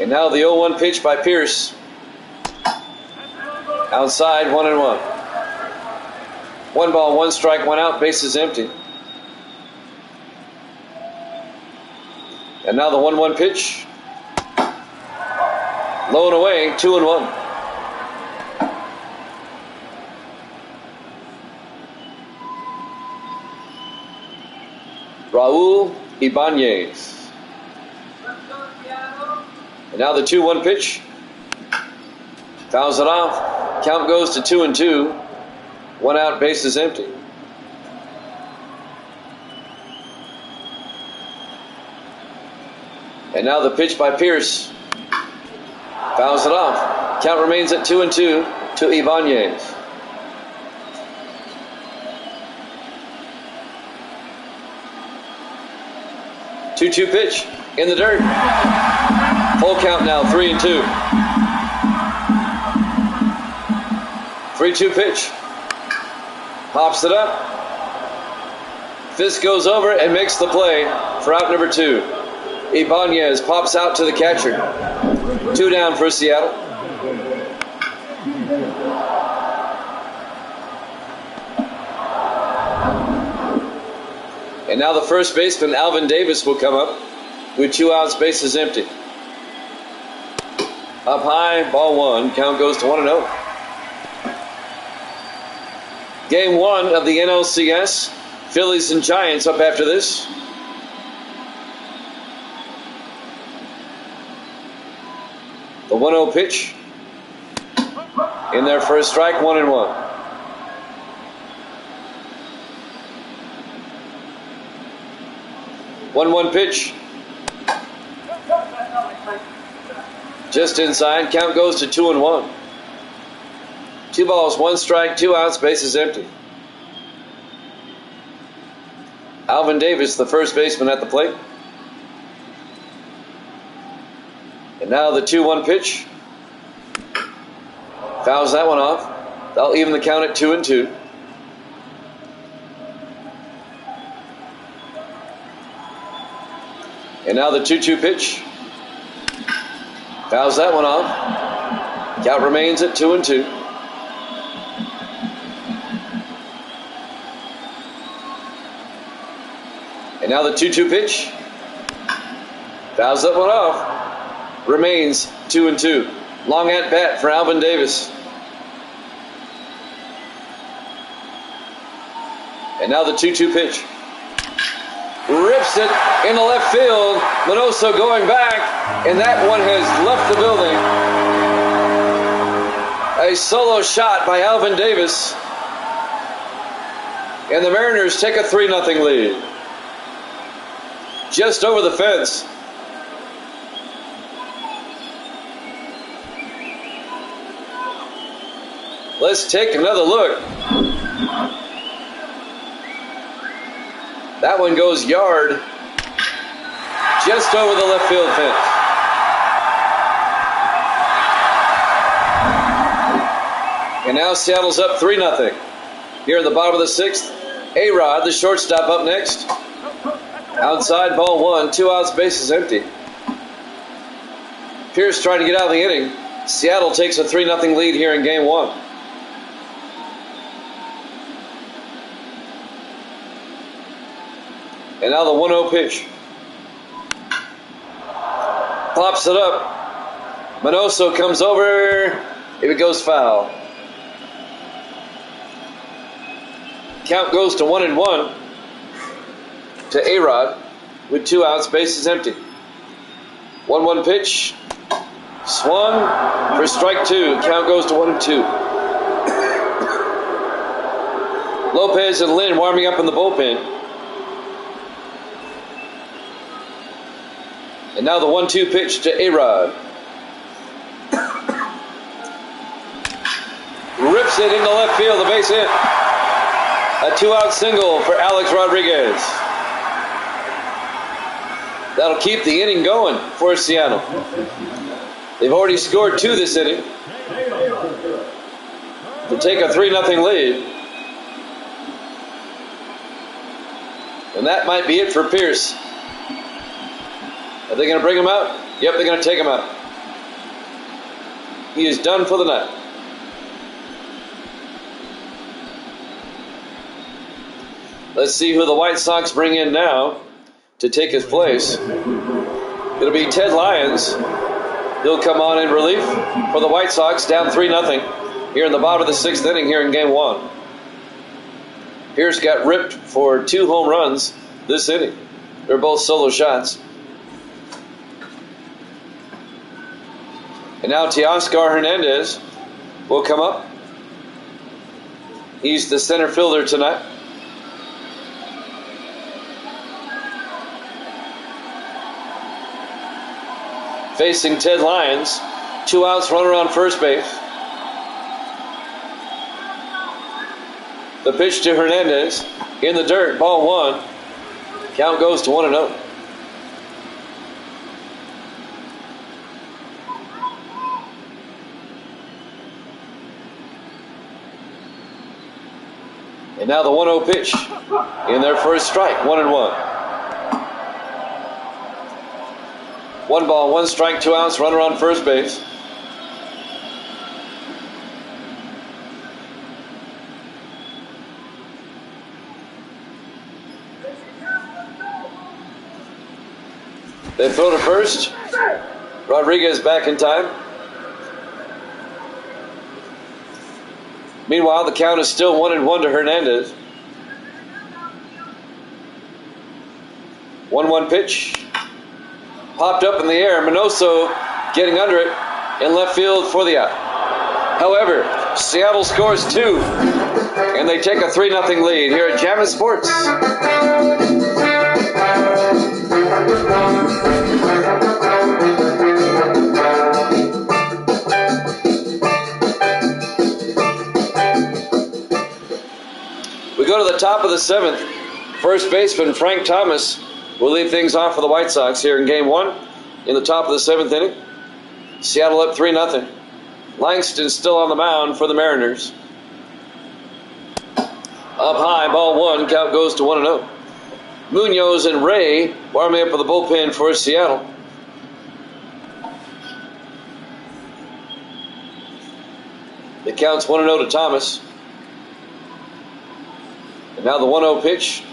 And now the 0-1 pitch by Pierce. Outside, 1-1. 1 ball, 1 strike, 1 out, bases empty. And now the 1-1 pitch. Low and away, 2-1. Raul Ibanez. And now the 2-1 pitch. Fouls it off. Count goes to 2-2. 1 out, bases empty. And now the pitch by Pierce. Fouls it off. Count remains at 2-2 to Ibanez. Two-two pitch in the dirt. Full count now, 3-2. 3-2 pitch. Pops it up. Fist goes over and makes the play for out number 2. Ibanez pops out to the catcher. 2 down for Seattle. And now the first baseman, Alvin Davis, will come up with 2 outs, bases empty. Up high, ball 1. Count goes to 1-0. Game 1 of the NLCS. Phillies and Giants up after this. The 1-0 pitch. In their first strike, 1-1. One pitch. Just inside. Count goes to 2-1. 2 balls, 1 strike, 2 outs, bases empty. Alvin Davis, the first baseman at the plate. And now the 2-1 pitch. Fouls that one off. That'll even the count at 2-2. And now the 2-2 pitch. Fouls that one off. Count remains at 2-2. And now the 2-2 pitch. Fouls that one off. Remains 2-2. Long at bat for Alvin Davis. And now the 2-2 pitch. Rips it into left field. Minoso going back, and that one has left the building. A solo shot by Alvin Davis. And the Mariners take a 3-0 lead. Just over the fence. Let's take another look. That one goes yard, just over the left field fence. And now Seattle's up 3-0. Here in the bottom of the 6th, A-Rod, the shortstop, up next. Outside, ball 1, 2 outs, bases empty. Pierce trying to get out of the inning. Seattle takes a 3-0 lead here in game 1. And now the 1-0 pitch. Pops it up. Minoso comes over. It goes foul. Count goes to 1-1 to A-Rod with 2 outs, bases empty. 1-1 pitch. Swung for strike 2. Count goes to 1-2. Lopez and Lynn warming up in the bullpen. And now the 1-2 pitch to A-Rod. Rips it into left field, the base hit. A 2-out single for Alex Rodriguez. That'll keep the inning going for Seattle. They've already scored 2 this inning to take a 3-0 lead. And that might be it for Pierce. Are they going to bring him out? Yep, they're going to take him out. He is done for the night. Let's see who the White Sox bring in now to take his place. It'll be Ted Lyons. He'll come on in relief for the White Sox, down 3-0 here in the bottom of the 6th inning here in game 1. Pierce got ripped for 2 home runs this inning. They're both solo shots. And now Teoscar Hernandez will come up. He's the center fielder tonight. Facing Ted Lyons. 2 outs, runner on first base. The pitch to Hernandez. In the dirt, ball 1. Count goes to 1-0. And now the 1-0 pitch in their first strike, 1-1. 1 ball, 1 strike, 2 outs, runner on first base. They throw to first. Rodriguez back in time. Meanwhile, the count is still 1-1 to Hernandez. 1-1 pitch. Popped up in the air. Minoso getting under it in left field for the out. However, Seattle scores 2, and they take a 3-0 lead here at Jammin' Sports. We go to the top of the 7th. First baseman Frank Thomas will lead things off for the White Sox here in Game 1 in the top of the 7th inning. Seattle up 3-0. Langston still on the mound for the Mariners. Up high, ball 1, count goes to 1-0. Munoz and Ray warming up for the bullpen for Seattle. The count's 1-0 to Thomas. And now the 1-0 pitch.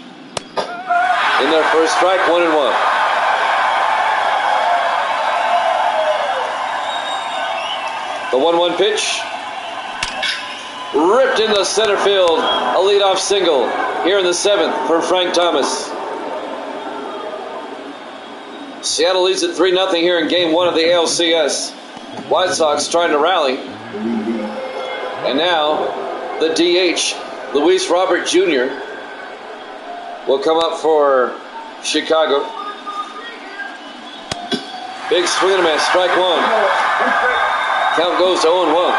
In their first strike, 1-1. The 1-1 pitch. Ripped into center field. A leadoff single here in the 7th for Frank Thomas. Seattle leads at 3-0 here in Game 1 of the ALCS. White Sox trying to rally. And now the DH, Luis Robert Jr., will come up for Chicago. Big swing and a miss, strike 1. Count goes to 0-1.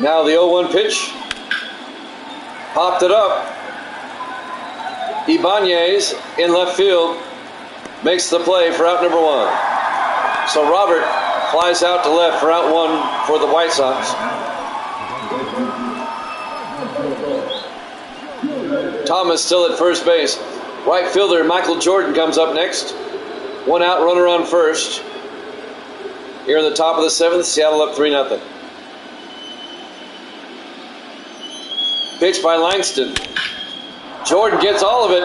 Now the 0-1 pitch. Popped it up. Ibanez in left field makes the play for out number 1. So Robert flies out to left for out 1 for the White Sox. Thomas still at first base. Right fielder Michael Jordan comes up next. 1 out, runner on first. Here in the top of the 7th, Seattle up 3-0. Pitch by Langston. Jordan gets all of it,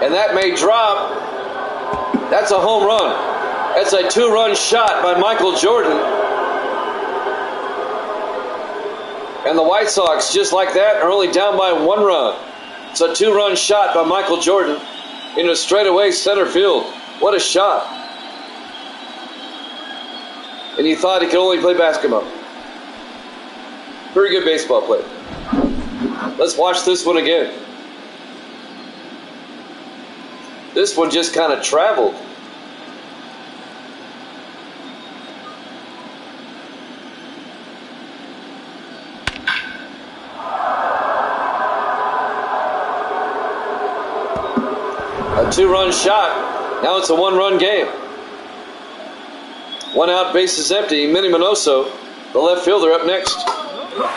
and that may drop. That's a home run. That's a 2-run shot by Michael Jordan. And the White Sox, just like that, are only down by 1 run. It's a 2-run shot by Michael Jordan into straightaway center field. What a shot. And he thought he could only play basketball. Pretty good baseball player. Let's watch this one again. This one just kind of traveled. A 2-run shot. Now it's a 1-run game. 1 out, bases empty. Minnie Minoso, the left fielder, up next.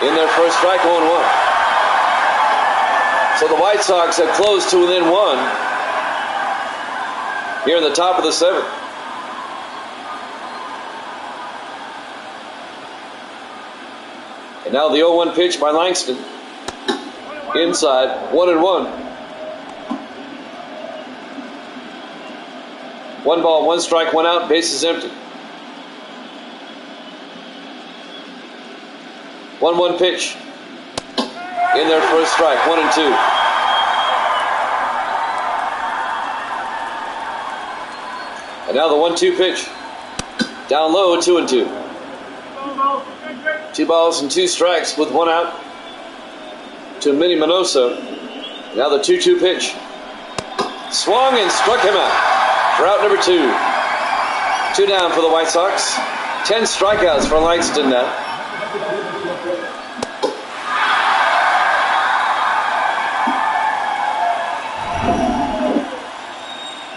In their first strike, 0-1. So the White Sox have closed to within 1 here in the top of the 7th. And now the 0-1 pitch by Langston. Inside, 1-1. 1 ball, 1 strike, 1 out, bases empty. 1-1 pitch. In their first strike, 1-2. And now the 1-2 pitch. Down low, 2-2. 2 balls and 2 strikes with 1 out to Minnie Minoso. Now the 2-2 pitch. Swung and struck him out for out number 2. 2 down for the White Sox. 10 strikeouts for Langston now.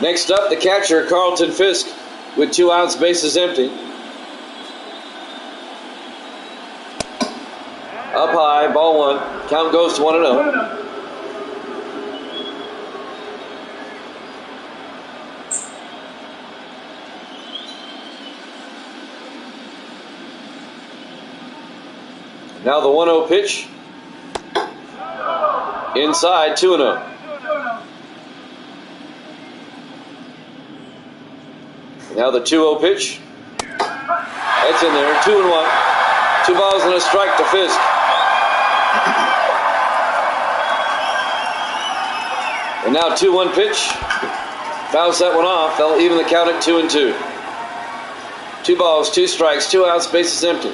Next up, the catcher, Carlton Fisk, with 2 outs, bases empty. Up high, ball 1. Count goes to 1-0. Now the 1-0 pitch. Inside, 2-0. Now the 2-0 pitch. That's in there, 2-1. 2 balls and a strike to Fisk. And now 2-1 pitch. Fouls that one off. They'll even the count at 2-2. 2 balls, 2 strikes, 2 outs, bases empty.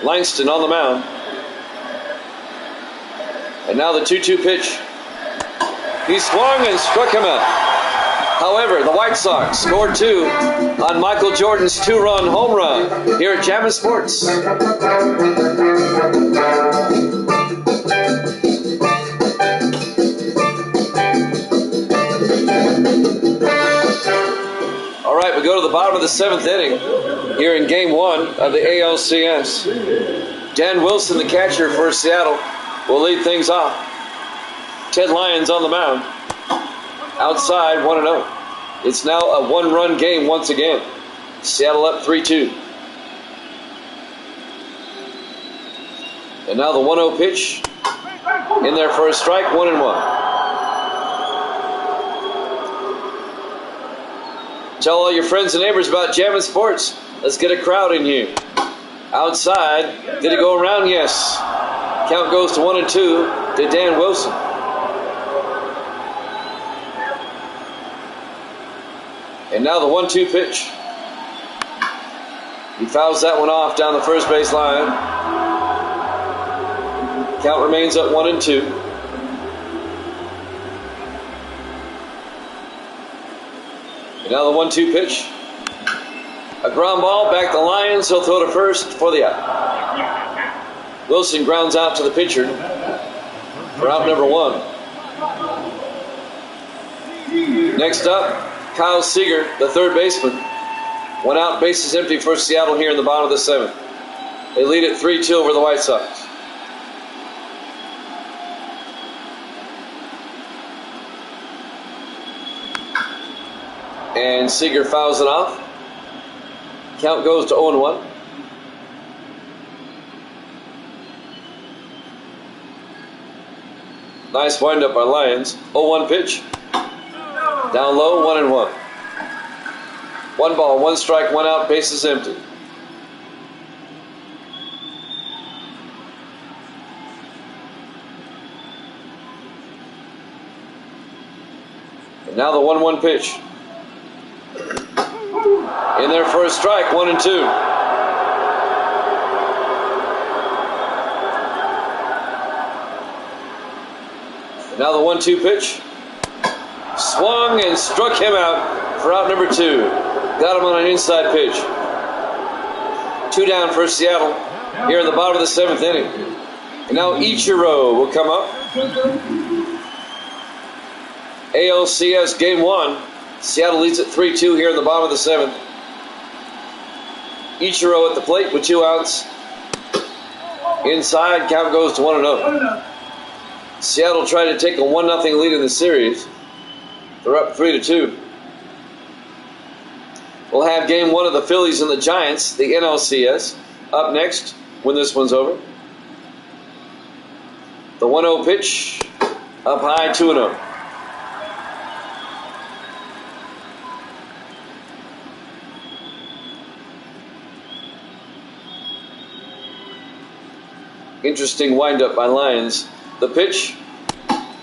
Langston on the mound. And now the 2-2 pitch. He swung and struck him out. However, the White Sox scored 2 on Michael Jordan's 2-run home run here at Jammin' Sports. All right, we go to the bottom of the 7th inning here in Game 1 of the ALCS. Dan Wilson, the catcher for Seattle, will lead things off. Ted Lyons on the mound. Outside, 1-0. It's now a 1-run game once again. Seattle up 3-2. And now the 1-0 pitch. In there for a strike, 1-1. Tell all your friends and neighbors about Jammin' Sports. Let's get a crowd in here. Outside, did it go around? Yes. Count goes to 1-2 to Dan Wilson. And now the 1-2 pitch. He fouls that one off down the first base line. Count remains at 1-2. And now the 1-2 pitch. A ground ball back to Lyons. He'll throw to first for the out. Wilson grounds out to the pitcher for out number 1. Next up, Kyle Seager, the third baseman. 1 out, bases empty for Seattle here in the bottom of the 7th. They lead at 3-2 over the White Sox. And Seager fouls it off. Count goes to 0-1. Nice windup by Lyons. 0-1 pitch. Down low, 1-1. 1 ball, 1 strike, 1 out, bases empty. And now the 1-1 pitch. In there for a strike, 1-2. And now the 1-2 pitch. Swung and struck him out for out number 2. Got him on an inside pitch. 2 down for Seattle here in the bottom of the 7th inning. And now Ichiro will come up. ALCS Game 1. Seattle leads at 3-2 here in the bottom of the 7th. Ichiro at the plate with 2 outs. Inside, count goes to 1-0. Seattle tried to take a 1-0 lead in the series. They're up 3-2. We'll have Game 1 of the Phillies and the Giants, the NLCS, up next when this one's over. The 1-0 pitch, up high, 2-0. Interesting windup by Lyons. The pitch,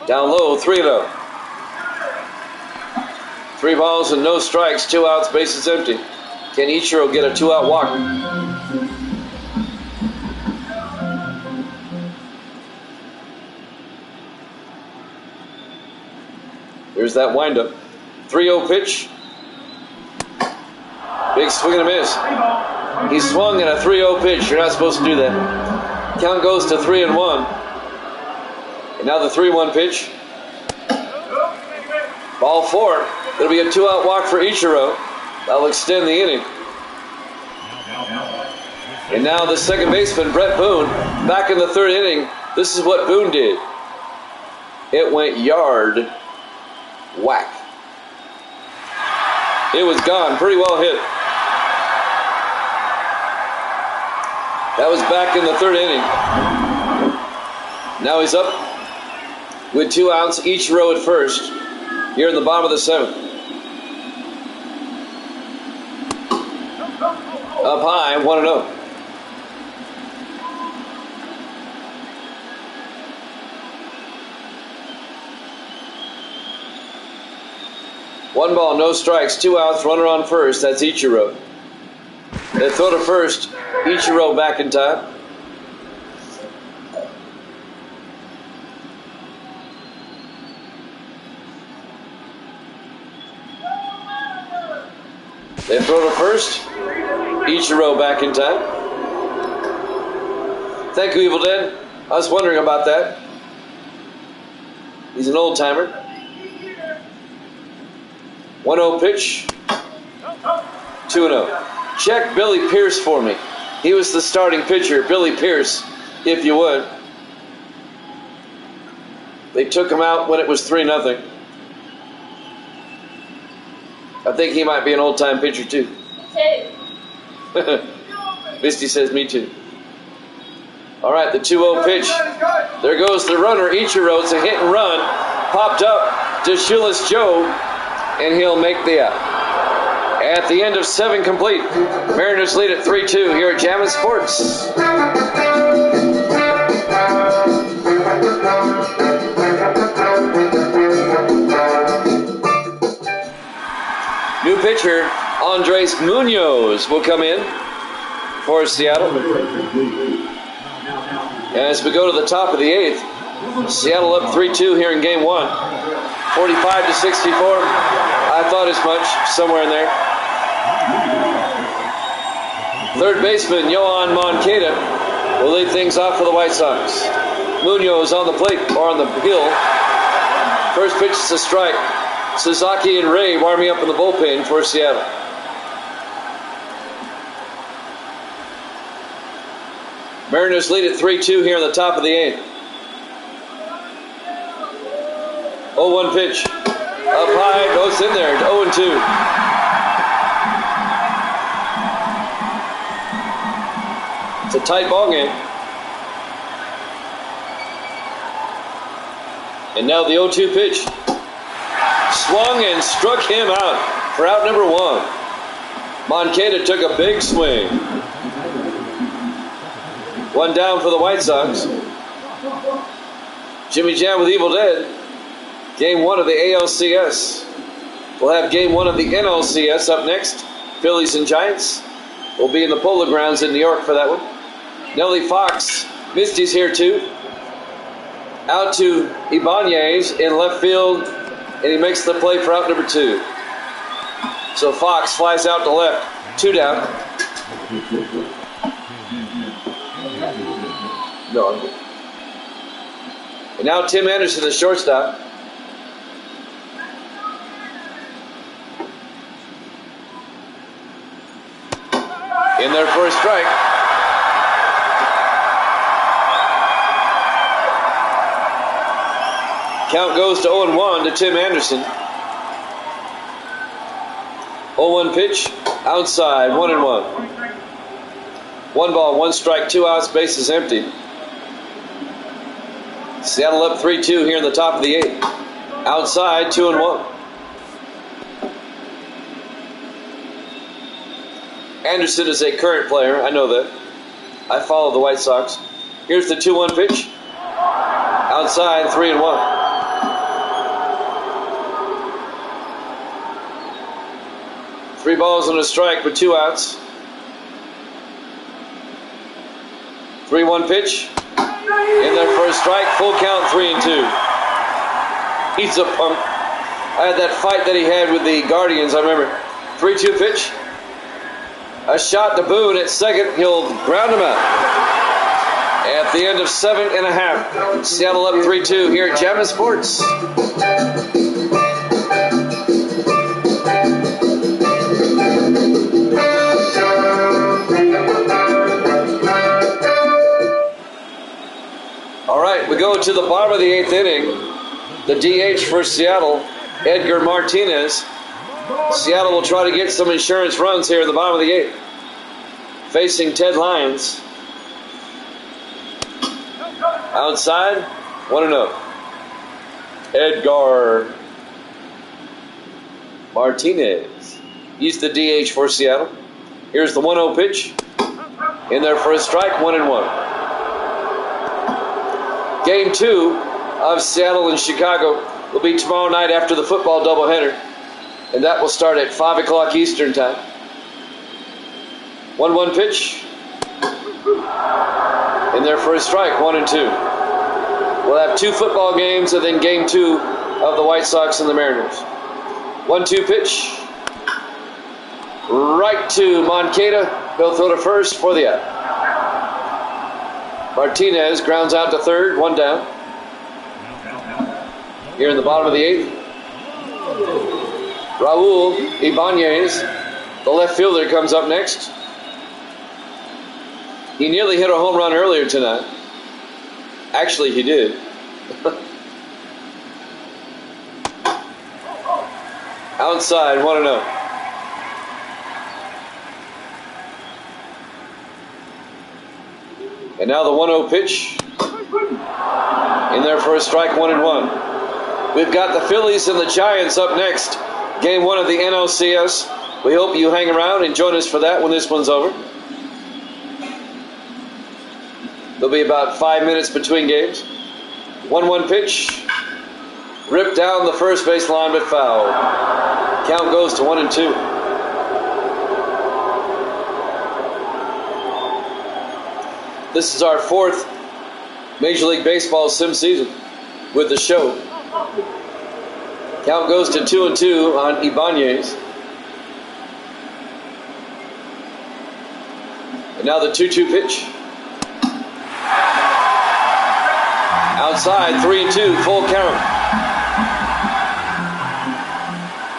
down low, 3-0. 3 balls and no strikes, 2 outs, bases empty. Can Ichiro get a 2-out walk? Here's that windup. 3-0 pitch. Big swing and a miss. He swung at a 3-0 pitch. You're not supposed to do that. Count goes to 3-1. And now the 3-1 pitch. Ball Ball 4. It'll be a 2-out walk for Ichiro. That'll extend the inning. And now the second baseman, Brett Boone, back in the third inning. This is what Boone did. It went yard. Whack. It was gone. Pretty well hit. That was back in the third inning. Now he's up with 2 outs, Ichiro at first. Here in the bottom of the 7th. Up high, 1-0. One ball, no strikes, 2 outs, runner on first. That's Ichiro. They throw to first. Ichiro back in time. They throw to first. Ichiro back in time. Thank you, Evil Dead. I was wondering about that. He's an old timer. 1-0 pitch. 2-0. Check Billy Pierce for me. He was the starting pitcher. Billy Pierce, if you would. They took him out when it was 3-0. I think he might be an old-time pitcher, too. Misty says, me too. All right, the 2-0 pitch. There goes the runner, Ichiro. It's a hit and run. Popped up to Shoeless Joe, and he'll make the out. At the end of 7 complete, Mariners lead at 3-2 here at Jammin' Sports. New pitcher, Andres Munoz, will come in for Seattle. As we go to the top of the 8th, Seattle up 3-2 here in Game 1. 45-64. I thought as much, somewhere in there. Third baseman, Yohan Moncada, will lead things off for the White Sox. Munoz on the plate, or on the hill. First pitch is a strike. Sasaki and Ray warming up in the bullpen for Seattle. Mariners lead at 3-2 here on the top of the 8th. 0-1 pitch. Up high, goes in there. 0-2. It's a tight ball game. And now the 0-2 pitch. Swung and struck him out for out number 1. Moncada took a big swing. 1 down for the White Sox. Jimmy Jam with Evil Dead. Game 1 of the ALCS. We'll have Game 1 of the NLCS up next. Phillies and Giants. We'll be in the Polo Grounds in New York for that one. Nellie Fox. Misty's here too. Out to Ibanez in left field. And he makes the play for out number 2. So Fox flies out to left. 2 down. No. And now Tim Anderson, the shortstop. In there for a strike. Count goes to 0-1 to Tim Anderson. 0-1 pitch, outside, 1-1. 1 ball, 1 strike, 2 outs, bases empty. Seattle up 3-2 here in the top of the 8th. Outside, 2-1. Anderson is a current player, I know that. I follow the White Sox. Here's the 2-1 pitch. Outside, 3-1. 3 balls and a strike with 2 outs. 3-1 pitch. In there for a strike. Full count, 3-2. He's a punk. I had that fight that he had with the Guardians, I remember. 3-2 pitch. A shot to Boone at second. He'll ground him out. At the end of 7.5. Seattle up 3-2 here at Jammin' Sports. go to the bottom of the 8th inning. The DH for Seattle, Edgar Martinez. Seattle will try to get some insurance runs here at the bottom of the 8th. Facing Ted Lyons. Outside, 1-0. Edgar Martinez. He's the DH for Seattle. Here's the 1-0 pitch. In there for a strike, 1-1. Game 2 of Seattle and Chicago will be tomorrow night after the football doubleheader. And that will start at 5 o'clock Eastern time. 1-1 pitch. In there for a strike, 1-2. We'll have 2 football games and then game 2 of the White Sox and the Mariners. 1-2 pitch. Right to Moncada. He'll throw to first for the out. Martinez grounds out to third, 1 down. Here in the bottom of the 8th. Raul Ibanez, the left fielder, comes up next. He nearly hit a home run earlier tonight. Actually, he did. Outside, 1-0. And now the 1-0 pitch. In there for a strike, 1-1. We've got the Phillies and the Giants up next. Game 1 of the NLCS. We hope you hang around and join us for that when this one's over. There'll be about 5 minutes between games. 1-1 pitch. Ripped down the first base line but foul. Count goes to 1-2. This is our 4th Major League Baseball sim season with the show. Count goes to 2-2 on Ibanez. And now the 2-2 pitch. Outside, 3-2, full count.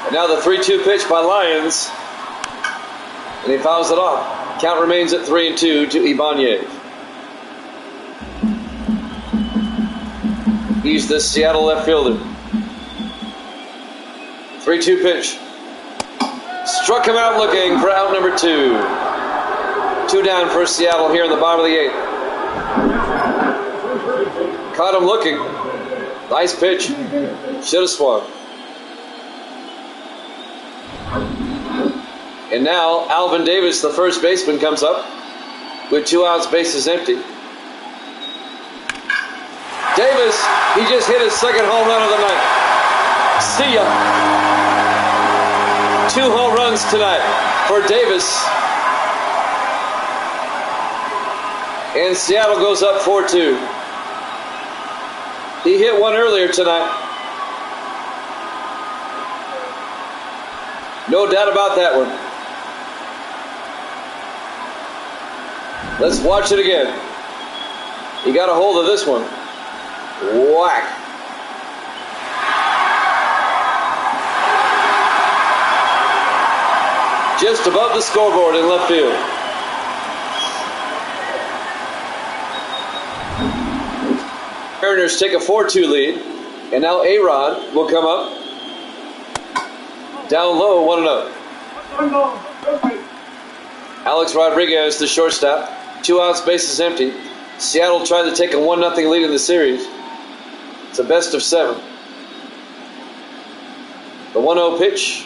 And now the 3-2 pitch by Lyons. And he fouls it off. Count remains at 3-2 to Ibanez. He's the Seattle left fielder. 3-2 pitch. Struck him out looking for out number 2. 2 down for Seattle here in the bottom of the 8th. Caught him looking. Nice pitch. Should have swung. And now Alvin Davis, the first baseman, comes up with 2 outs, bases empty. Davis, he just hit his second home run of the night. See ya. 2 home runs tonight for Davis. And Seattle goes up 4-2. He hit one earlier tonight. No doubt about that one. Let's watch it again. He got a hold of this one. Whack. Just above the scoreboard in left field. Mariners take a 4-2 lead. And now A-Rod will come up. Down low, 1-0. Alex Rodriguez, the shortstop. 2 outs, bases empty. Seattle tried to take a 1-0 lead in the series. It's a best of 7. The 1-0 pitch.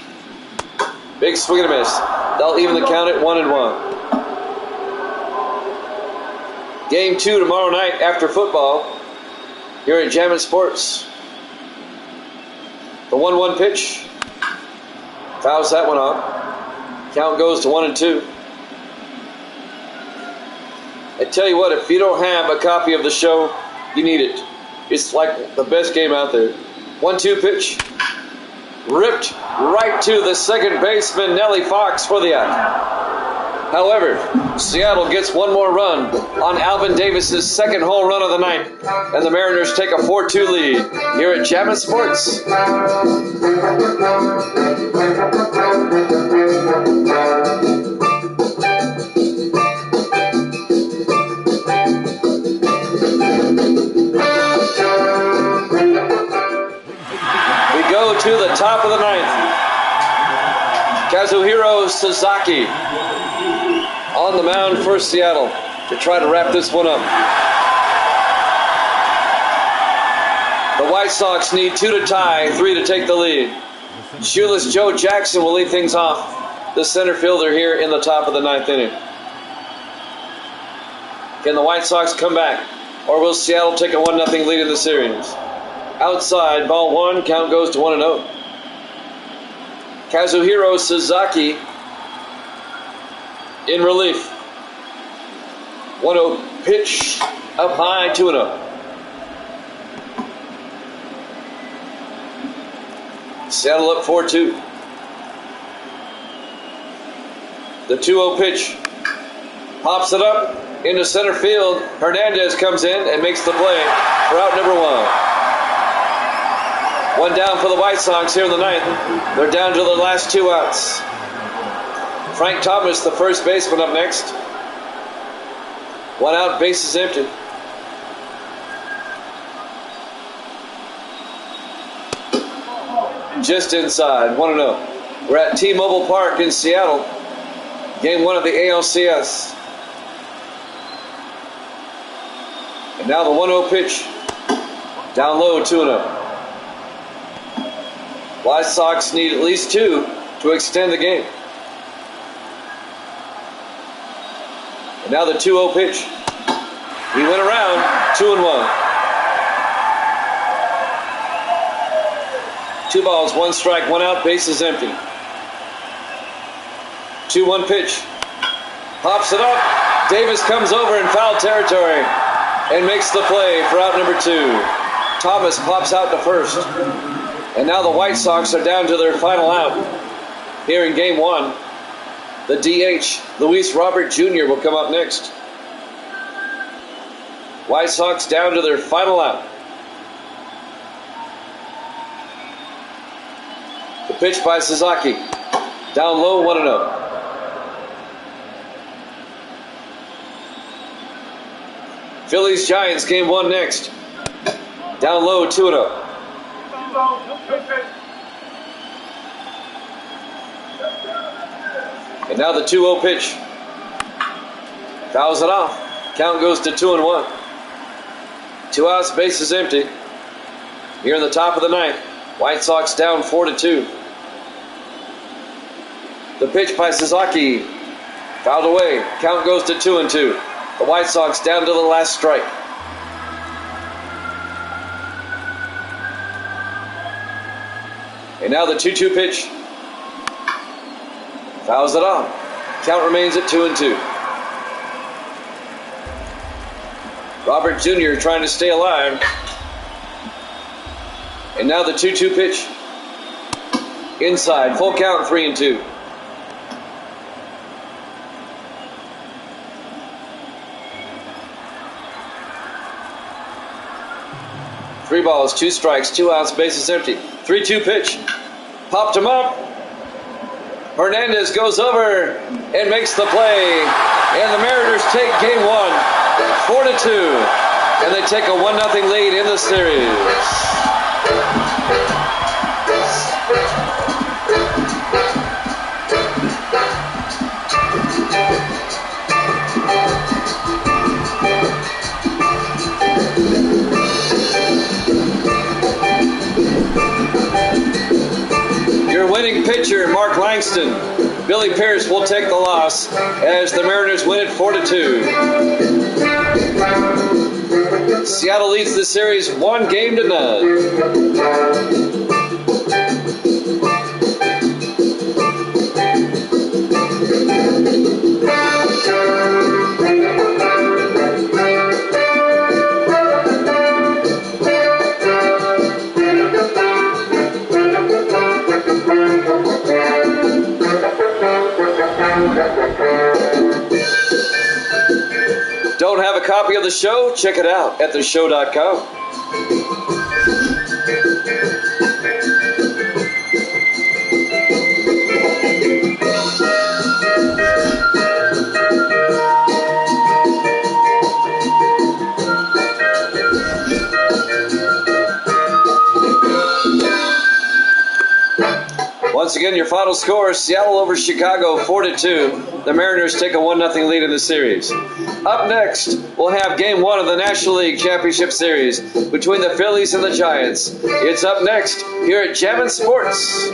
Big swing and a miss. They'll even the count at 1-1. Game 2 tomorrow night after football here at Jammin' Sports. The 1-1 pitch. Fouls that one off. Count goes to 1-2. I tell you what, if you don't have a copy of the show, you need it. It's like the best game out there. 1-2 pitch. Ripped right to the second baseman, Nellie Fox, for the out. However, Seattle gets one more run on Alvin Davis's second home run of the night, and the Mariners take a 4-2 lead here at Jammin' Sports. to the top of the ninth. Kazuhiro Sasaki on the mound for Seattle to try to wrap this one up. The White Sox need 2 to tie, 3 to take the lead. Shoeless Joe Jackson will lead things off, the center fielder here in the top of the ninth inning. Can the White Sox come back, or will Seattle take a 1-0 lead in the series? Outside, ball 1, count goes to 1-0. Kazuhiro Sasaki in relief. 1-0 pitch up high, 2-0. Seattle up 4-2. The 2-0 pitch pops it up into center field. Hernandez comes in and makes the play for out number 1. One down for the White Sox here in the ninth. They're down to the last 2 outs. Frank Thomas, the first baseman, up next. 1 out, bases empty. Just inside, 1-0. We're at T-Mobile Park in Seattle. Game 1 of the ALCS. And now the 1-0 pitch. Down low, 2-0. White Sox need at least 2 to extend the game. And now the 2-0 pitch. He went around, 2-1. 2 balls, 1 strike, 1 out, bases empty. 2-1 pitch. Pops it up. Davis comes over in foul territory and makes the play for out number 2. Thomas pops out to first. And now the White Sox are down to their final out here in game 1. The DH, Luis Robert Jr. will come up next. White Sox down to their final out. The pitch by Sasaki. Down low, 1-0. Phillies Giants game 1 next. Down low, 2-0. And now the 2-0 pitch. Fouls it off. Count goes to 2-1. 2 outs, bases empty. Here in the top of the ninth. White Sox down 4-2. The pitch by Sasaki. Fouled away. Count goes to 2-2. The White Sox down to the last strike. And now the 2-2 pitch. Fouls it off. Count remains at 2-2. Robert Jr. trying to stay alive. And now the 2-2 pitch. Inside. Full count, 3-2. Three balls, 2 strikes, 2 outs, bases empty. 3-2 pitch. Popped him up. Hernandez goes over and makes the play. And the Mariners take game 1, 4-2. And they take a 1-0 lead in the series. Your winning pitcher, Mark Langston. Billy Pierce will take the loss as the Mariners win it 4-2. Seattle leads the series 1-0. Don't have a copy of the show? Check it out at theshow.com. Once again, your final score, Seattle over Chicago 4-2. The Mariners take a 1-0 lead in the series. Up next, we'll have Game 1 of the National League Championship Series between the Phillies and the Giants. It's up next here at Jammin' Sports.